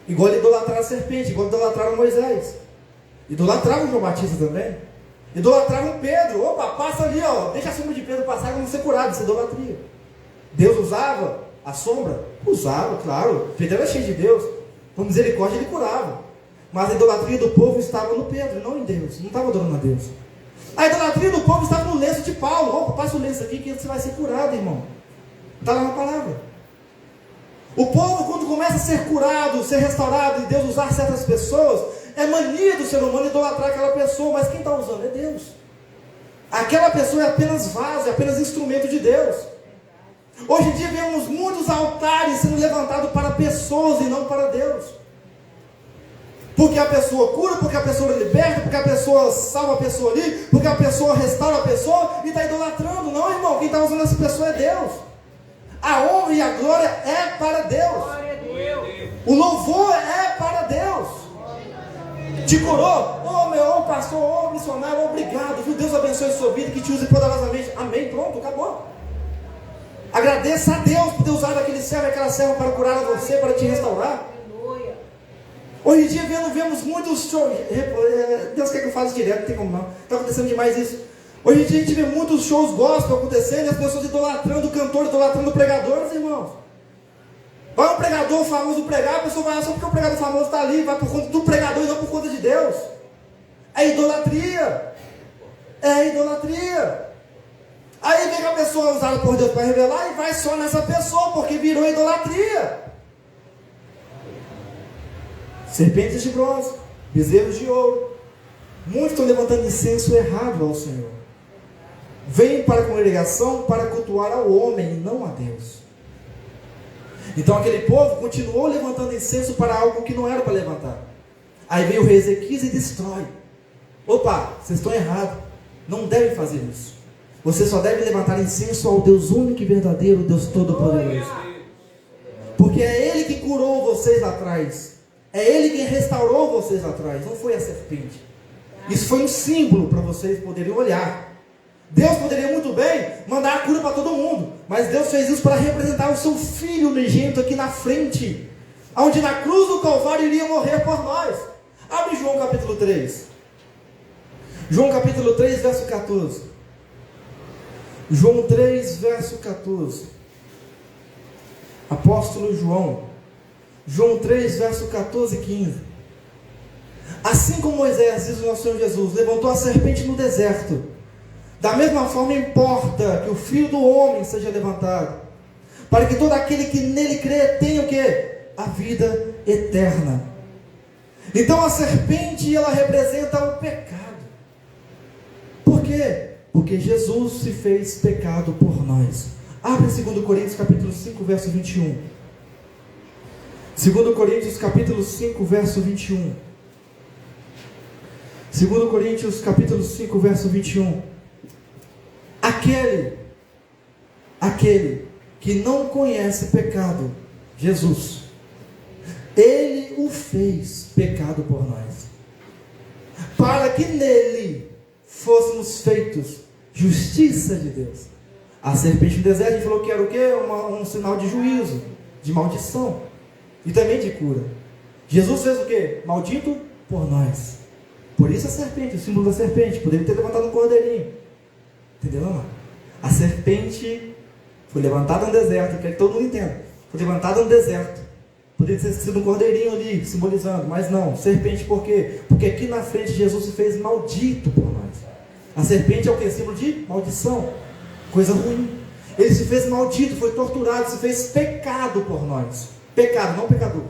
Igual ele idolatraram a serpente, igual idolatraram Moisés. Idolatraram João Batista também. Idolatraram Pedro. Opa, passa ali, ó, deixa a sombra de Pedro passar, que não ser curado, isso é idolatria. Deus usava a sombra? Usava, claro. Pedro era cheio de Deus. Com misericórdia ele curava. Mas a idolatria do povo estava no Pedro, não em Deus. Não estava adorando a Deus. A idolatria do povo estava no lenço de Paulo. Opa, passa o lenço aqui que você vai ser curado, irmão. Está lá na palavra. O povo, quando começa a ser curado, ser restaurado, e Deus usar certas pessoas, é mania do ser humano idolatrar aquela pessoa, mas quem está usando é Deus. Aquela pessoa é apenas vaso, é apenas instrumento de Deus. Hoje em dia vemos muitos altares sendo levantados para pessoas e não para Deus. Porque a pessoa cura, porque a pessoa liberta, porque a pessoa salva a pessoa ali, porque a pessoa restaura a pessoa e está idolatrando. Não, irmão, quem está usando essa pessoa é Deus. A honra e a glória é para Deus. O louvor é para Deus. Te curou? Oh, meu pastor, oh, missionário, obrigado. Viu? Deus abençoe a sua vida, que te use poderosamente. Amém, pronto, acabou. Agradeça a Deus por ter usado aquele servo e aquela serva para curar a você, para te restaurar. Hoje em dia vemos muitos shows. Deus quer que eu faça direto, não tem como não. Está acontecendo demais isso. Hoje em dia a gente vê muitos shows gospel acontecendo e as pessoas idolatrando o cantor, idolatrando pregadores, irmãos. Vai um pregador famoso pregar, a pessoa vai só porque o pregador famoso está ali, vai por conta do pregador e não por conta de Deus. É idolatria. É idolatria. Aí vem a pessoa usada por Deus para revelar e vai só nessa pessoa, porque virou idolatria. Serpentes de bronze, bezerros de ouro. Muitos estão levantando incenso errado ao Senhor. Vêm para a congregação para cultuar ao homem e não a Deus. Então aquele povo continuou levantando incenso para algo que não era para levantar. Aí vem o rei Ezequias e destrói. Opa, vocês estão errados. Não devem fazer isso. Você só deve levantar incenso ao Deus único e verdadeiro, Deus Todo-Poderoso. Porque é Ele que curou vocês lá atrás. É Ele quem restaurou vocês lá atrás. Não foi a serpente. Isso foi um símbolo para vocês poderem olhar. Deus poderia muito bem mandar a cura para todo mundo. Mas Deus fez isso para representar o seu Filho unigênito aqui na frente. Onde na cruz do Calvário iria morrer por nós. Abre João capítulo 3. João capítulo 3, verso 14. João 3, verso 14. Apóstolo João. João 3, verso 14 e 15. Assim como Moisés, diz o nosso Senhor Jesus, levantou a serpente no deserto, da mesma forma importa que o Filho do Homem seja levantado, para que todo aquele que nele crê tenha o quê? A vida eterna. Então a serpente, ela representa o pecado. Por quê? Porque Jesus se fez pecado por nós. Abre 2 Coríntios capítulo 5, verso 21. 2 Coríntios capítulo 5, verso 21. 2 Coríntios capítulo 5, verso 21. Aquele que não conhece pecado, Jesus, Ele o fez pecado por nós, para que nele fôssemos feitos justiça de Deus. A serpente no deserto, a gente falou que era o quê? Um sinal de juízo, de maldição e também de cura. Jesus fez o quê? Maldito por nós. Por isso a serpente, o símbolo da serpente. Poderia ter levantado um cordeirinho. Entendeu, não? A serpente foi levantada no deserto, quero que todo mundo entenda. Foi levantada no deserto Poderia ter sido um cordeirinho ali, simbolizando, mas não, serpente por quê? Porque aqui na frente Jesus se fez maldito por nós. A serpente é o que? Símbolo de maldição, coisa ruim. Ele se fez maldito, foi torturado, se fez pecado por nós. Pecado, não pecador.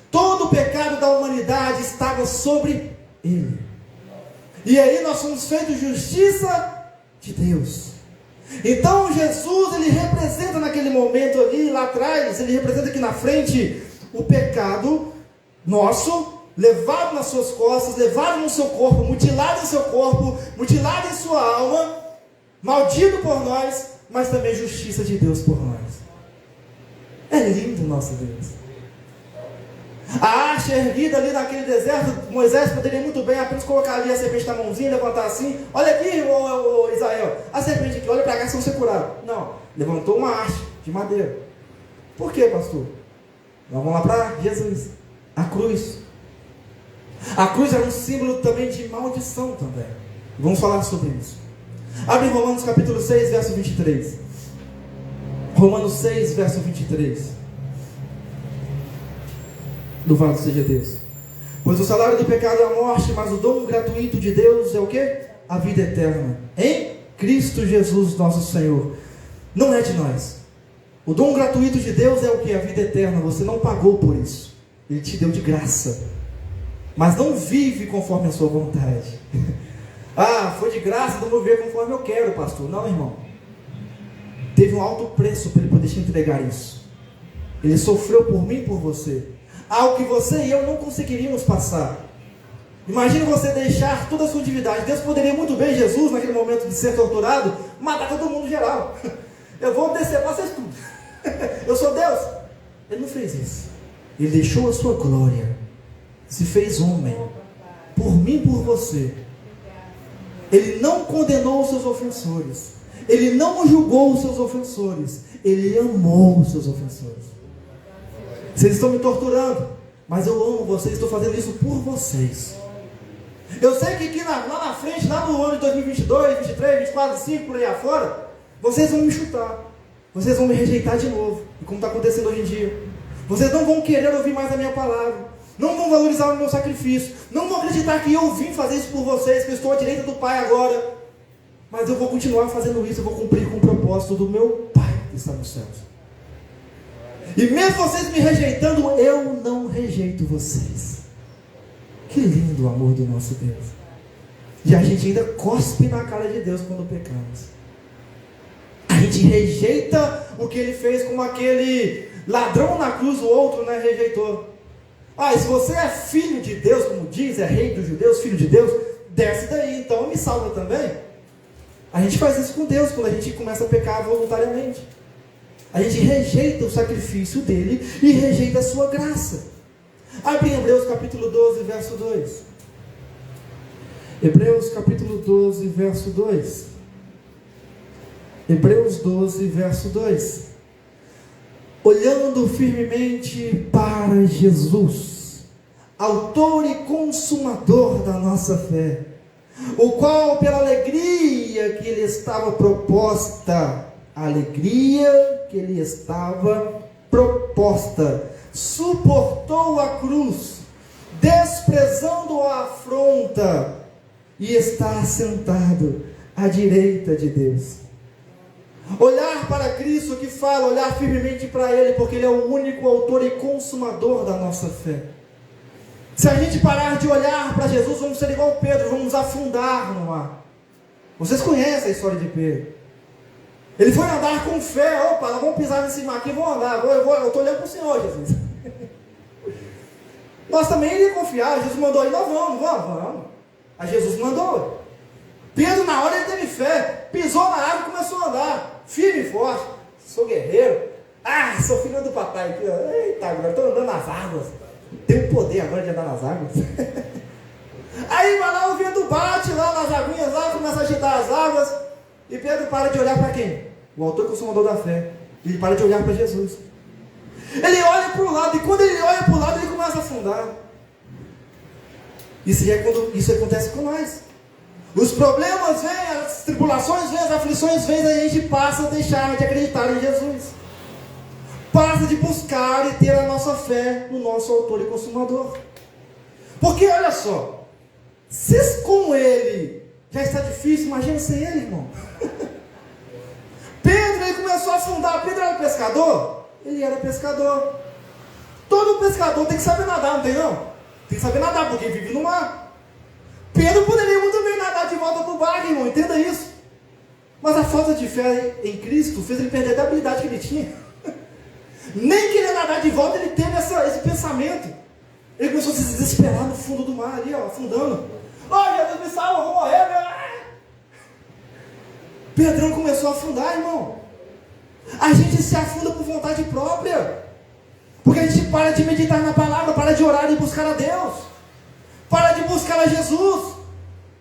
Todo o pecado da humanidade estava sobre ele. E aí nós somos feitos justiça de Deus. Então Jesus, ele representa naquele momento ali, lá atrás, ele representa aqui na frente o pecado nosso, levado nas suas costas, levado no seu corpo, mutilado em seu corpo, mutilado em sua alma, maldito por nós, mas também justiça de Deus por nós. É lindo o nosso Deus. A archa erguida ali naquele deserto, Moisés poderia muito bem apenas colocar ali a serpente na mãozinha, levantar assim, olha aqui, ô Israel, a serpente aqui, olha para cá, se você curar. Não, levantou uma archa de madeira. Por quê, pastor? Nós vamos lá para Jesus, a cruz. A cruz era um símbolo também de maldição também. Vamos falar sobre isso. Abre Romanos capítulo 6, verso 23. Romanos 6, verso 23. Louvado seja Deus. Pois o salário do pecado é a morte, mas o dom gratuito de Deus é o quê? A vida eterna, em Cristo Jesus nosso Senhor. Não é de nós. O dom gratuito de Deus é o quê? A vida eterna. Você não pagou por isso. Ele te deu de graça. Mas não vive conforme a sua vontade. Ah, foi de graça, então vou viver conforme eu quero, pastor. Não, irmão. Teve um alto preço para ele poder te entregar isso. Ele sofreu por mim e por você. Algo que você e eu não conseguiríamos passar. Imagine você deixar toda a sua divindade. Deus poderia muito bem, Jesus, naquele momento de ser torturado, matar todo mundo geral. Eu vou descer para vocês tudo. Eu sou Deus. Ele não fez isso. Ele deixou a sua glória. Se fez homem. Por mim e por você. Ele não condenou os seus ofensores. Ele não julgou os seus ofensores. Ele amou os seus ofensores. Vocês estão me torturando, mas eu amo vocês, estou fazendo isso por vocês. Eu sei que aqui lá na frente, lá no ano de 2022, 23, 24, 25, por aí afora, vocês vão me chutar, vocês vão me rejeitar de novo, e como está acontecendo hoje em dia. Vocês não vão querer ouvir mais a minha palavra, não vão valorizar o meu sacrifício, não vão acreditar que eu vim fazer isso por vocês, que eu estou à direita do Pai agora, mas eu vou continuar fazendo isso, eu vou cumprir com o propósito do meu Pai que está nos céus. E mesmo vocês me rejeitando, eu não rejeito vocês. Que lindo o amor do nosso Deus. E a gente ainda cospe na cara de Deus quando pecamos. A gente rejeita o que ele fez, como aquele ladrão na cruz, o outro, né, rejeitou. Ah, e se você é filho de Deus, como diz, é rei dos judeus, filho de Deus, desce daí, então me salva também. A gente faz isso com Deus quando a gente começa a pecar voluntariamente. A gente rejeita o sacrifício dele e rejeita a sua graça. Abre em Hebreus capítulo 12, verso 2. Hebreus capítulo 12, verso 2. Hebreus 12, verso 2. Olhando firmemente para Jesus, autor e consumador da nossa fé, o qual pela alegria que lhe estava proposta, suportou a cruz, desprezando a afronta, e está assentado à direita de Deus. Olhar para Cristo que fala, olhar firmemente para Ele, porque Ele é o único autor e consumador da nossa fé. Se a gente parar de olhar para Jesus, vamos ser igual Pedro, vamos afundar no mar. Vocês conhecem a história de Pedro. Ele foi andar com fé. Opa, nós vamos pisar nesse mar aqui, vamos andar. Eu estou olhando para o Senhor, Jesus. Nós também iríamos confiar. Jesus mandou aí, nós vamos. Aí Jesus mandou. Pedro, na hora, ele teve fé. Pisou na água e começou a andar. Firme e forte. Sou guerreiro. Ah, sou filho do papai aqui. Eita, agora estou andando nas águas. Tenho o poder agora de andar nas águas. Aí vai lá, o vento bate lá nas aguinhas, lá começa a agitar as águas. E Pedro para de olhar para quem? O autor e consumador da fé. Ele para de olhar para Jesus. Ele olha para o lado, e quando ele olha para o lado, ele começa a afundar. Isso é quando isso acontece com nós. Os problemas vêm, as tribulações vêm, as aflições vêm, e a gente passa a deixar de acreditar em Jesus. Passa trata de buscar e ter a nossa fé no nosso autor e consumador. Porque olha só, se com ele já está difícil, imagina sem ele, irmão. Pedro, ele começou a afundar. Pedro era pescador? Ele era pescador. Todo pescador tem que saber nadar, não tem não? Tem que saber nadar, porque vive no mar. Pedro poderia muito bem nadar de volta para o barco, irmão, entenda isso. Mas a falta de fé em Cristo fez ele perder a habilidade que ele tinha. Nem querer nadar de volta, ele teve esse pensamento. Ele começou a se desesperar no fundo do mar, ali, ó, afundando. Oh, Jesus me salva, eu vou morrer, meu. Pedrão começou a afundar, irmão. A gente se afunda por vontade própria. Porque a gente para de meditar na palavra, para de orar e buscar a Deus. Para de buscar a Jesus.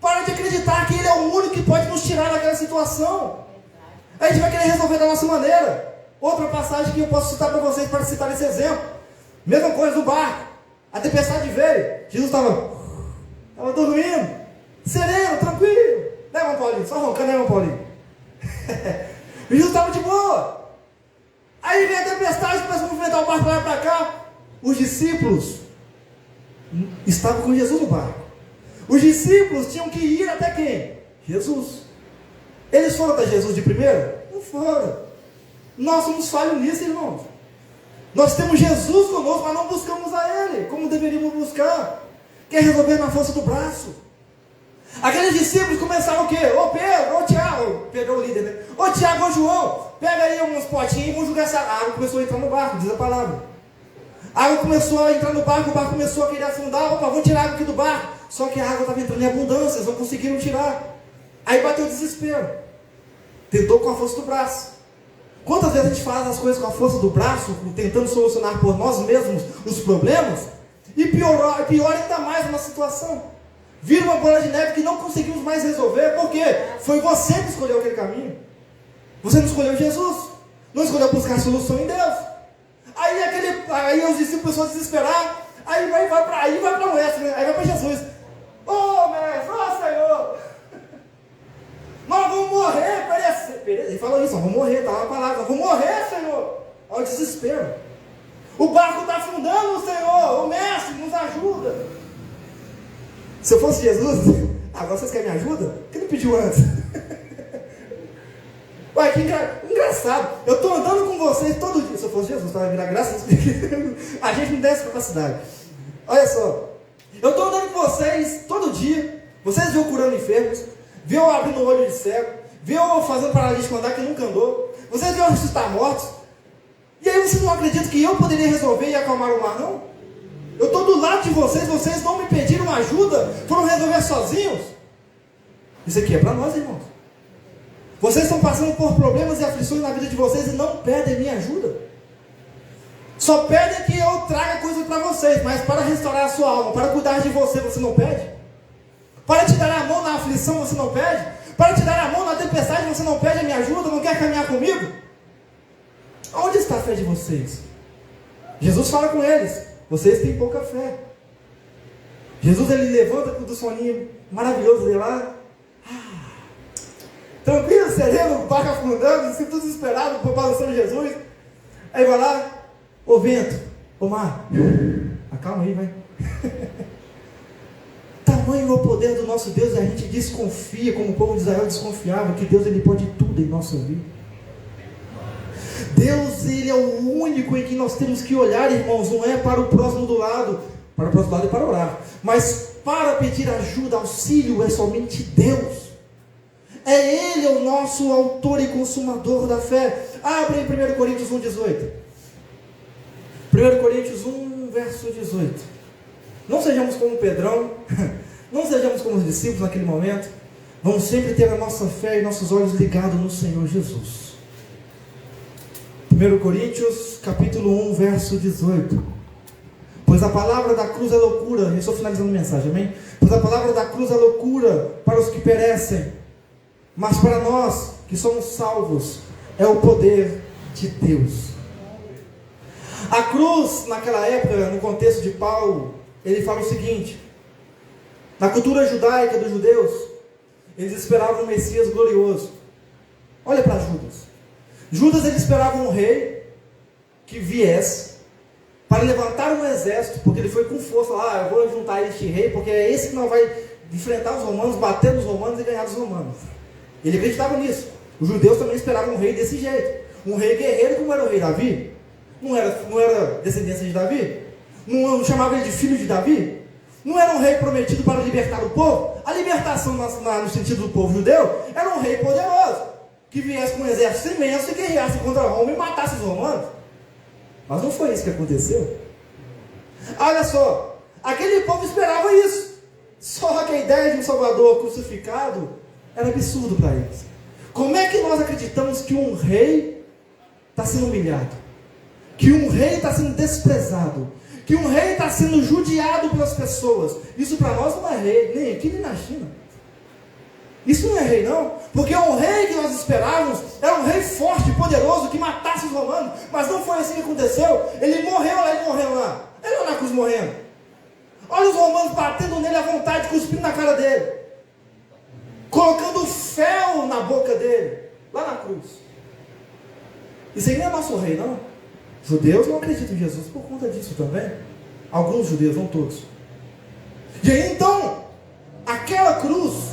Para de acreditar que Ele é o único que pode nos tirar daquela situação. A gente vai querer resolver da nossa maneira. Outra passagem que eu posso citar para vocês, para citar esse exemplo. Mesma coisa do barco. A tempestade veio. Jesus estava dormindo. Sereno, tranquilo. Né, irmão Paulinho? Só roncando, né, irmão Paulinho? Jesus estava de boa. Aí vem a tempestade, começa a movimentar o barco para lá e para cá. Os discípulos estavam com Jesus no barco. Os discípulos tinham que ir até quem? Jesus. Eles foram até Jesus de primeira? Não foram. Nós somos falhos nisso, irmãos. Nós temos Jesus conosco, mas não buscamos a Ele como deveríamos buscar. Quer resolver na força do braço. Aqueles discípulos começaram o quê? Ô Pedro, ô Tiago, Pedro é o líder, né? Ô Tiago, ô João, pega aí uns potinhos e vamos jogar essa água. Começou a entrar no barco, diz a palavra. A água começou a entrar no barco, o barco começou a querer afundar. Opa, vamos tirar a água aqui do barco. Só que a água estava entrando em abundância, eles não conseguiram tirar. Aí bateu o desespero. Tentou com a força do braço. Quantas vezes a gente faz as coisas com a força do braço, tentando solucionar por nós mesmos os problemas, e piora ainda mais a nossa situação. Vira uma bola de neve que não conseguimos mais resolver. Por quê? Foi você que escolheu aquele caminho. Você não escolheu Jesus. Não escolheu buscar solução em Deus. Aí os discípulos começaram a desesperar. Aí vai para o mestre, né? Aí vai para Jesus. Ô mestre, ô Senhor, nós vamos morrer, perecer. Ele falou isso, nós vamos morrer, tá lá a palavra. Nós vamos morrer, Senhor. Olha o desespero. O barco está afundando, Senhor. O mestre nos ajuda. Se eu fosse Jesus, agora vocês querem me ajuda? Por que não pediu antes? Ué, que engraçado. Eu estou andando com vocês todo dia. Se eu fosse Jesus, vai virar graça. A gente não tem essa capacidade. Olha só. Eu estou andando com vocês todo dia. Vocês viram curando enfermos, viram abrindo o olho de cego, viram fazendo paralítico andar que nunca andou. Vocês viram ressuscitar mortos. E aí vocês não acreditam que eu poderia resolver e acalmar o mar, não? Eu estou do lado de vocês, vocês não me pediram ajuda, foram resolver sozinhos. Isso aqui é para nós, irmãos. Vocês estão passando por problemas e aflições na vida de vocês e não pedem minha ajuda. Só pedem que eu traga coisas para vocês, mas para restaurar a sua alma, para cuidar de você, você não pede? Para te dar a mão na aflição, você não pede? Para te dar a mão na tempestade, você não pede a minha ajuda, não quer caminhar comigo? Onde está a fé de vocês? Jesus fala com eles. Vocês têm pouca fé. Jesus, ele levanta do soninho maravilhoso de lá. Tranquilo, sereno, o barco afundando, assim, tudo desesperado, balançando Jesus. Aí vai lá, ô vento, ô mar, acalma aí, vai. Tamanho é o poder do nosso Deus, e a gente desconfia, como o povo de Israel desconfiava, que Deus ele pode tudo em nossa vida. Deus, ele é o único em que nós temos que olhar, irmãos, não é para o próximo do lado, para o próximo lado é para orar, mas para pedir ajuda, auxílio, é somente Deus. É Ele o nosso autor e consumador da fé. Abre em 1 Coríntios 1,18. 1 Coríntios 1, verso 18. Não sejamos como Pedrão, não sejamos como os discípulos naquele momento. Vamos sempre ter a nossa fé e nossos olhos ligados no Senhor Jesus. 1 Coríntios, capítulo 1, verso 18. Pois a palavra da cruz é loucura. Eu estou finalizando a mensagem, amém? Pois a palavra da cruz é loucura para os que perecem, mas para nós que somos salvos é o poder de Deus. A cruz, naquela época, no contexto de Paulo, ele fala o seguinte: na cultura judaica dos judeus, eles esperavam um Messias glorioso. Olha para Judas. Judas, ele esperava um rei que viesse para levantar um exército, porque ele foi com força lá, eu vou juntar este rei, porque é esse que não vai enfrentar os romanos, bater nos romanos e ganhar dos romanos. Ele acreditava nisso. Os judeus também esperavam um rei desse jeito. Um rei guerreiro, como era o rei Davi. Não era descendência de Davi? Não chamava ele de filho de Davi? Não era um rei prometido para libertar o povo? A libertação no sentido do povo judeu era um rei poderoso, que viesse com um exército imenso e guerreasse contra Roma e matasse os romanos. Mas não foi isso que aconteceu. Olha só, aquele povo esperava isso. Só que a ideia de um Salvador crucificado era absurdo para eles. Como é que nós acreditamos que um rei está sendo humilhado? Que um rei está sendo desprezado? Que um rei está sendo judiado pelas pessoas? Isso para nós não é rei, nem aqui nem na China. Isso não é rei não, porque o rei que nós esperávamos era um rei forte, poderoso, que matasse os romanos, mas não foi assim que aconteceu. Ele morreu lá, ele lá na cruz morrendo. Olha os romanos batendo nele à vontade, cuspindo na cara dele, colocando fel na boca dele, lá na cruz. Isso aí não é nosso rei não. Judeus não acreditam em Jesus por conta disso também. Alguns judeus, não todos. E aí então, aquela cruz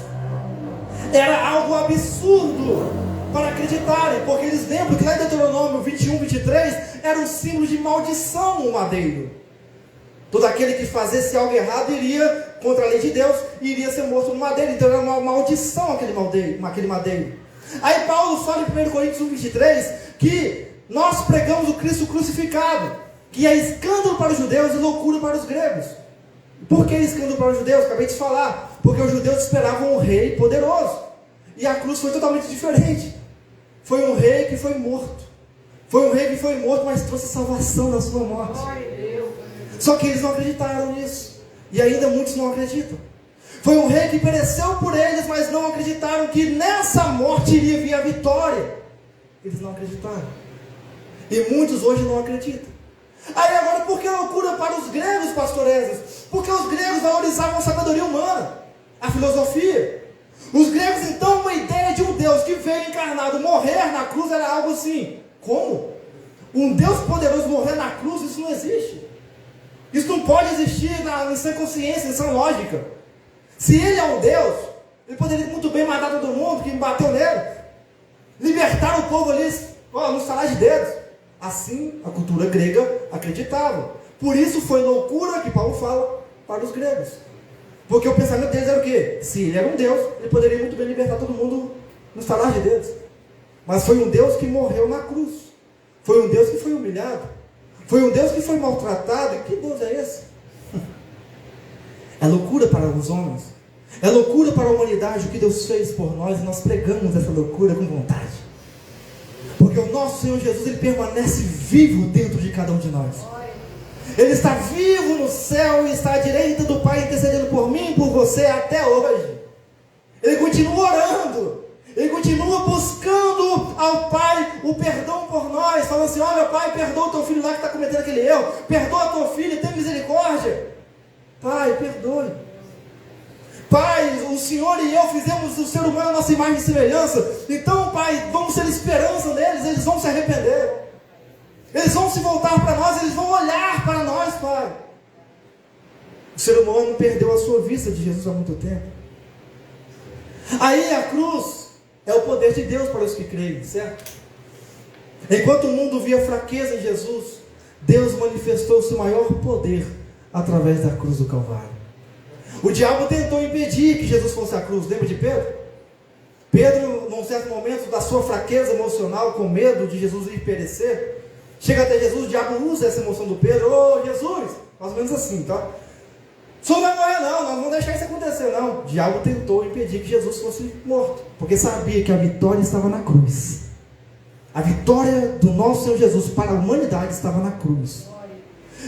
era algo absurdo para acreditarem, porque eles lembram que lá em Deuteronômio 21, 23, era um símbolo de maldição o madeiro. Todo aquele que fizesse algo errado iria contra a lei de Deus e iria ser morto no madeiro. Então era uma maldição aquele madeiro. Aí Paulo fala em 1 Coríntios 1, 23, que nós pregamos o Cristo crucificado, que é escândalo para os judeus e loucura para os gregos. Por que escândalo para os judeus? Acabei de falar. Porque os judeus esperavam um rei poderoso. E a cruz foi totalmente diferente. Foi um rei que foi morto. Foi um rei que foi morto, mas trouxe salvação na sua morte. Só que eles não acreditaram nisso. E ainda muitos não acreditam. Foi um rei que pereceu por eles, mas não acreditaram que nessa morte iria vir a vitória. Eles não acreditaram. E muitos hoje não acreditam. Aí agora, por que loucura para os gregos, pastor Esdras? Porque os gregos valorizavam a sabedoria humana, a filosofia. Os gregos, então, uma ideia de um Deus que veio encarnado, morrer na cruz era algo assim. Como? Um Deus poderoso morrer na cruz, isso não existe. Isso não pode existir em sã consciência, em sã lógica. Se ele é um Deus, ele poderia muito bem matar todo mundo que bateu nele, libertar o povo ali, no estalar de dedos. Assim a cultura grega acreditava. Por isso foi loucura que Paulo fala para os gregos. Porque o pensamento deles era o quê? Se ele era um Deus, ele poderia muito bem libertar todo mundo no estalar de dedos. Mas foi um Deus que morreu na cruz. Foi um Deus que foi humilhado. Foi um Deus que foi maltratado. E que Deus é esse? É loucura para os homens. É loucura para a humanidade o que Deus fez por nós. E nós pregamos essa loucura com vontade. Porque o nosso Senhor Jesus, Ele permanece vivo dentro de cada um de nós. Ele está vivo no céu e está à direita do Pai, intercedendo por mim e por você até hoje. Ele continua orando. Ele continua buscando ao Pai o perdão por nós. Falando assim, olha Pai, perdoa o teu filho lá que está cometendo aquele erro. Perdoa a tua filha, tem misericórdia. Pai, perdoe. Pai, o Senhor e eu fizemos o ser humano a nossa imagem e semelhança. Então, Pai, vamos ser esperança neles. Eles vão se arrepender. Eles vão se voltar para nós. Eles vão olhar para nós, Pai. O ser humano perdeu a sua vista de Jesus há muito tempo. Aí a cruz é o poder de Deus para os que creem, certo? Enquanto o mundo via fraqueza em Jesus, Deus manifestou o seu maior poder através da cruz do Calvário. O diabo tentou impedir que Jesus fosse à cruz. Lembra de Pedro? Pedro, num certo momento da sua fraqueza emocional, com medo de Jesus ir perecer, chega até Jesus, o diabo usa essa emoção do Pedro. Ô Jesus, mais ou menos assim, tá? O senhor não vai morrer não, nós não vamos deixar isso acontecer não. O diabo tentou impedir que Jesus fosse morto, porque sabia que a vitória estava na cruz. A vitória do nosso Senhor Jesus para a humanidade estava na cruz.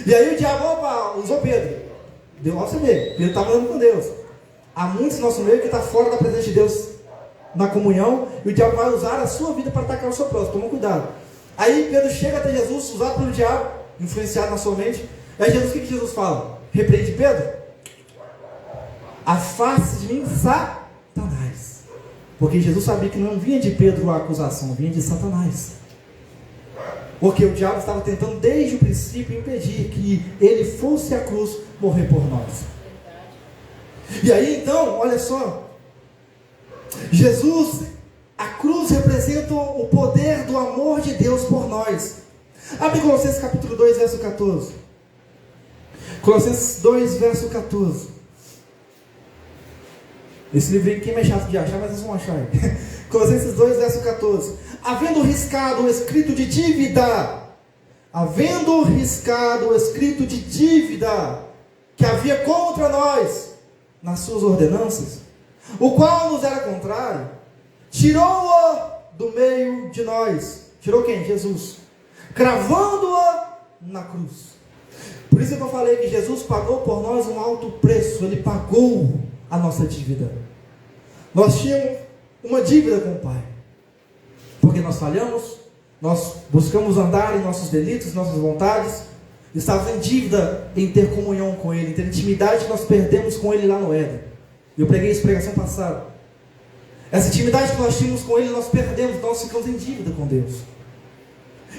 E aí o diabo, usou Pedro. Deu ao meio. Pedro estava andando com Deus. Há muitos no nosso meio que está fora da presença de Deus na comunhão, e o diabo vai usar a sua vida para atacar o seu próximo. Toma cuidado. Aí Pedro chega até Jesus, usado pelo diabo, influenciado na sua mente. Aí Jesus, o que Jesus fala? Repreende Pedro. Afaste de mim, Satanás. Porque Jesus sabia que não vinha de Pedro a acusação, vinha de Satanás. Porque o diabo estava tentando desde o princípio impedir que ele fosse à cruz morrer por nós. E aí então, olha só, Jesus, a cruz representa o poder do amor de Deus por nós. Abre Colossenses capítulo 2, verso 14. Colossenses 2, verso 14. Esse livro aqui é chato de achar, mas vocês vão achar aí. Colossenses 2, verso 14. Havendo riscado o escrito de dívida, que havia contra nós, nas suas ordenanças, o qual nos era contrário, tirou-a do meio de nós. Tirou quem? Jesus. Cravando-a na cruz. Por isso que eu falei que Jesus pagou por nós um alto preço. Ele pagou a nossa dívida. Nós tínhamos uma dívida com o Pai, porque nós falhamos, nós buscamos andar em nossos delitos, nossas vontades, estávamos em dívida em ter comunhão com Ele, em ter intimidade que nós perdemos com Ele lá no Éden. Eu preguei isso pregação passada. Essa intimidade que nós tínhamos com Ele, nós perdemos, nós ficamos em dívida com Deus.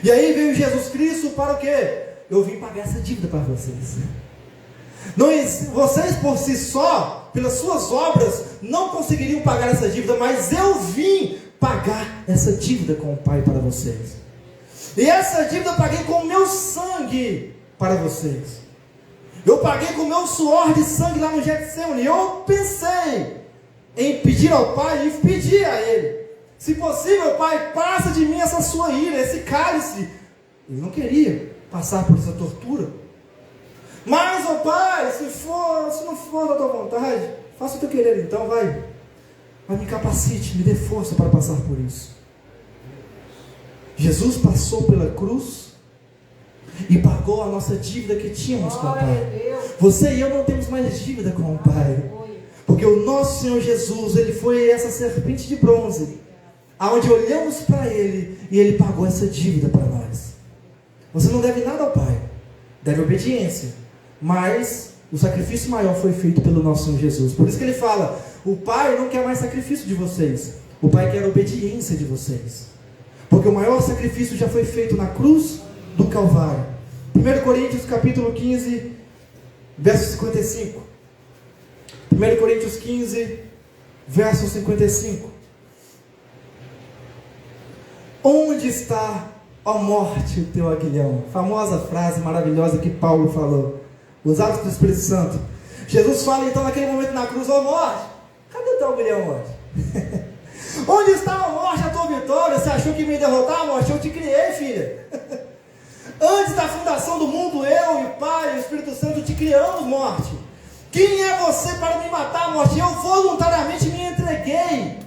E aí veio Jesus Cristo para o quê? Eu vim pagar essa dívida para vocês. Não, vocês por si só, pelas suas obras, não conseguiriam pagar essa dívida, mas eu vim pagar essa dívida com o Pai para vocês. E essa dívida eu paguei com o meu sangue para vocês. Eu paguei com o meu suor de sangue lá no Getsemane. Eu pensei em pedir ao Pai e pedir a Ele: se possível, Pai, passa de mim essa sua ira, esse cálice. Ele não queria passar por essa tortura. Mas, ó Pai, se não for da tua vontade, faça o teu querer então, vai. Mas me capacite, me dê força para passar por isso. Jesus passou pela cruz e pagou a nossa dívida que tínhamos com o Pai. Você e eu não temos mais dívida com o Pai, porque o nosso Senhor Jesus, Ele foi essa serpente de bronze, aonde olhamos para Ele e Ele pagou essa dívida para nós. Você não deve nada ao Pai, deve obediência, mas o sacrifício maior foi feito pelo nosso Senhor Jesus. Por isso que Ele fala: o Pai não quer mais sacrifício de vocês, o Pai quer a obediência de vocês, porque o maior sacrifício já foi feito na cruz do Calvário. 1 Coríntios capítulo 15, verso 55. 1 Coríntios 15, verso 55. Onde está, ó morte, o teu aguilhão? Famosa frase maravilhosa que Paulo falou, os Atos do Espírito Santo. Jesus fala então naquele momento na cruz: ó morte, cadê o teu aguilhão, morte? Onde está, ó morte, a tua vitória? Você achou que me ia derrotar, morte? Eu te criei, filha. Antes da fundação do mundo, eu e o Pai e o Espírito Santo te criamos, morte. Quem é você para me matar, morte? Eu voluntariamente me entreguei.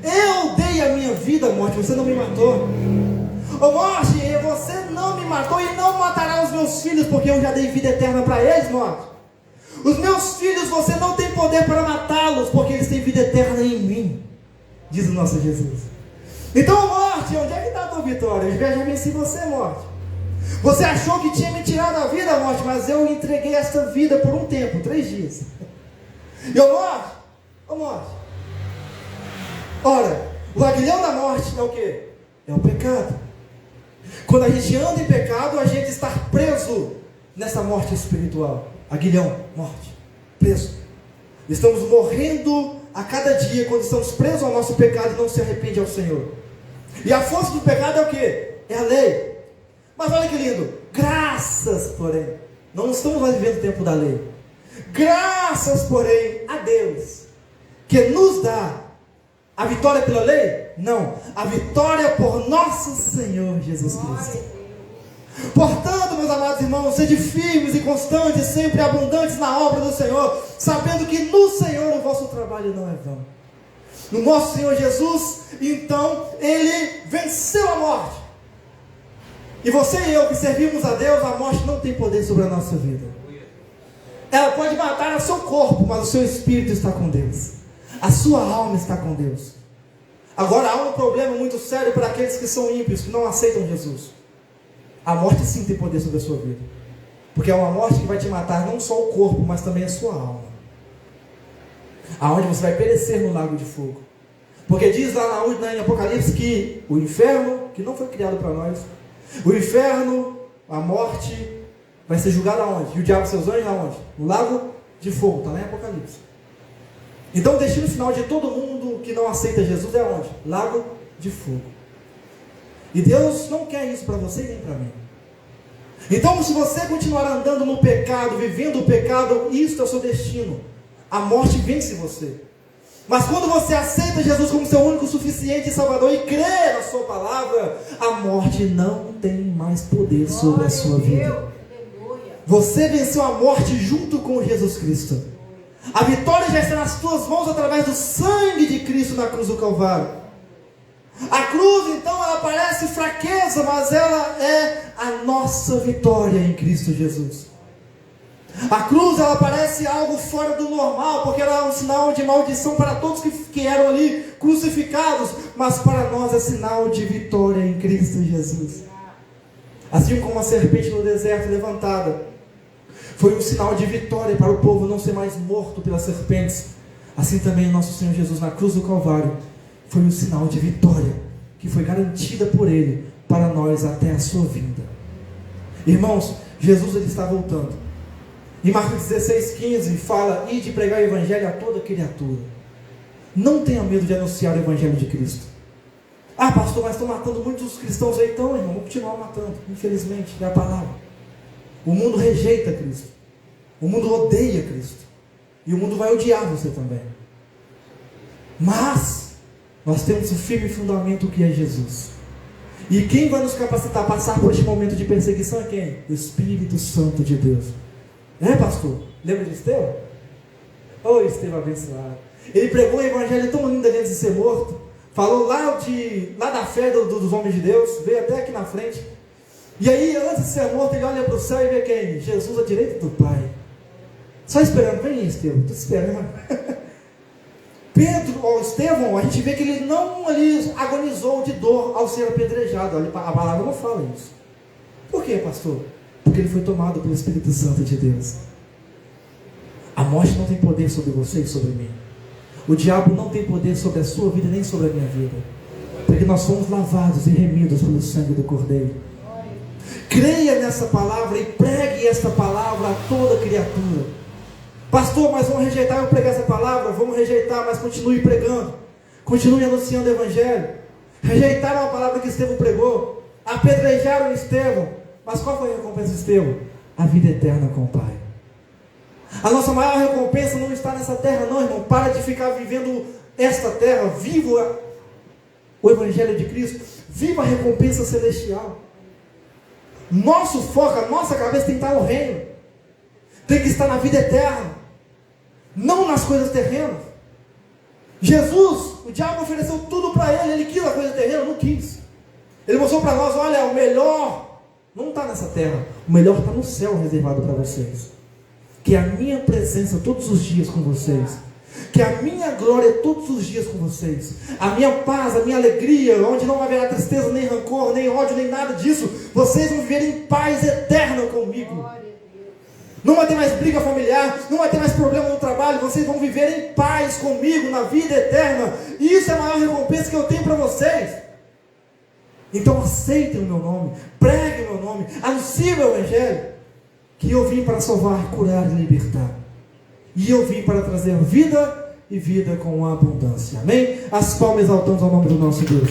Eu dei a minha vida, morte, você não me matou. Ô morte, você não me matou e não matará os meus filhos, porque eu já dei vida eterna para eles, morte. Os meus filhos, você não tem poder para matá-los, porque eles têm vida eterna em mim, diz o nosso Jesus. Então, morte, onde é que está a tua vitória? Eu já venci você, morte. Você achou que tinha me tirado a vida, morte, mas eu entreguei esta vida por um tempo, 3 dias. E ô morte, ora, o aguilhão da morte é o quê? É o pecado. Quando a gente anda em pecado, a gente está preso nessa morte espiritual. Aguilhão, morte, preso. Estamos morrendo a cada dia quando estamos presos ao nosso pecado e não se arrepende ao Senhor. E a força do pecado é o quê? É a lei. Mas olha que lindo, graças porém, não estamos mais vivendo o tempo da lei. Graças porém a Deus, que nos dá a vitória pela lei? Não, a vitória por nosso Senhor Jesus Cristo. Portanto, meus amados irmãos, sede firmes e constantes, sempre abundantes na obra do Senhor, sabendo que no Senhor o vosso trabalho não é vão. No nosso Senhor Jesus, então, Ele venceu a morte. E você e eu que servimos a Deus, a morte não tem poder sobre a nossa vida. Ela pode matar o seu corpo, mas o seu espírito está com Deus. A sua alma está com Deus. Agora há um problema muito sério para aqueles que são ímpios, que não aceitam Jesus. A morte sim tem poder sobre a sua vida, porque é uma morte que vai te matar não só o corpo, mas também a sua alma, aonde você vai perecer no lago de fogo. Porque diz lá em Apocalipse que o inferno, que não foi criado para nós, O inferno, a morte, vai ser julgado aonde? E o diabo e seus anjos aonde? No lago de fogo, está lá em Apocalipse. Então o destino final de todo mundo que não aceita Jesus é onde? Lago de fogo. E Deus não quer isso para você nem para mim. Então, se você continuar andando no pecado, vivendo o pecado, isso é o seu destino. A morte vence você. Mas quando você aceita Jesus como seu único, suficiente Salvador e crê na sua palavra, a morte não tem mais poder sobre a sua vida. Você venceu a morte junto com Jesus Cristo. A vitória já está nas tuas mãos através do sangue de Cristo na cruz do Calvário. A cruz, então, ela parece fraqueza, mas ela é a nossa vitória em Cristo Jesus. A cruz, ela parece algo fora do normal, porque ela é um sinal de maldição para todos que eram ali crucificados, mas para nós é sinal de vitória em Cristo Jesus. Assim como a serpente no deserto levantada foi um sinal de vitória para o povo não ser mais morto pelas serpentes, assim também nosso Senhor Jesus na cruz do Calvário foi um sinal de vitória que foi garantida por Ele para nós até a sua vinda. Irmãos, Jesus ele está voltando. Em Marcos 16:15 fala: ide pregar o evangelho a toda criatura. Não tenha medo de anunciar o evangelho de Cristo. Ah, pastor, mas estão matando muitos cristãos aí. Então, irmão, vamos continuar matando. Infelizmente, é a palavra. O mundo rejeita Cristo. O mundo odeia Cristo. E o mundo vai odiar você também. Mas nós temos um firme fundamento que é Jesus. E quem vai nos capacitar a passar por este momento de perseguição é quem? O Espírito Santo de Deus. É, pastor? Lembra de Estevão? Oh, Estevão abençoado. Ele pregou um evangelho tão lindo antes de ser morto. Falou lá da fé dos homens de Deus. Veio até aqui na frente. E aí, antes de ser morto, ele olha para o céu e vê quem? Jesus à direita do Pai. Só esperando. Vem, Estevão, estou esperando. Estevão, a gente vê que ele não agonizou de dor ao ser apedrejado. A palavra não fala isso. Por quê, pastor? Porque ele foi tomado pelo Espírito Santo de Deus. A morte não tem poder sobre você e sobre mim. O diabo não tem poder sobre a sua vida nem sobre a minha vida. Porque nós fomos lavados e remidos pelo sangue do Cordeiro. Creia nessa palavra e pregue esta palavra a toda criatura. Pastor, mas vamos rejeitar eu pregar essa palavra? Vamos rejeitar, mas continue pregando. Continue anunciando o evangelho. Rejeitaram a palavra que Estevão pregou. Apedrejaram Estevão. Mas qual foi a recompensa de Estevão? A vida eterna com o Pai. A nossa maior recompensa não está nessa terra não, irmão. Para de ficar vivendo esta terra. Viva o evangelho de Cristo. Viva a recompensa celestial. Nosso foco, a nossa cabeça tem que estar no reino. Tem que estar na vida eterna. Não nas coisas terrenas. Jesus, o diabo ofereceu tudo para ele. Ele quis a coisa terrena? Não quis. Ele mostrou para nós: olha, o melhor não está nessa terra. O melhor está no céu reservado para vocês. Que é a minha presença todos os dias com vocês. Que a minha glória todos os dias com vocês. A minha paz, a minha alegria, onde não haverá tristeza, nem rancor, nem ódio, nem nada disso. Vocês vão viver em paz eterna comigo. Não vai ter mais briga familiar, não vai ter mais problema no trabalho. Vocês vão viver em paz comigo na vida eterna. E isso é a maior recompensa que eu tenho para vocês. Então aceitem o meu nome, preguem o meu nome, anunciem o meu evangelho. Que eu vim para salvar, curar e libertar. E eu vim para trazer vida e vida com abundância. Amém? As palmas exaltamos ao nome do nosso Deus.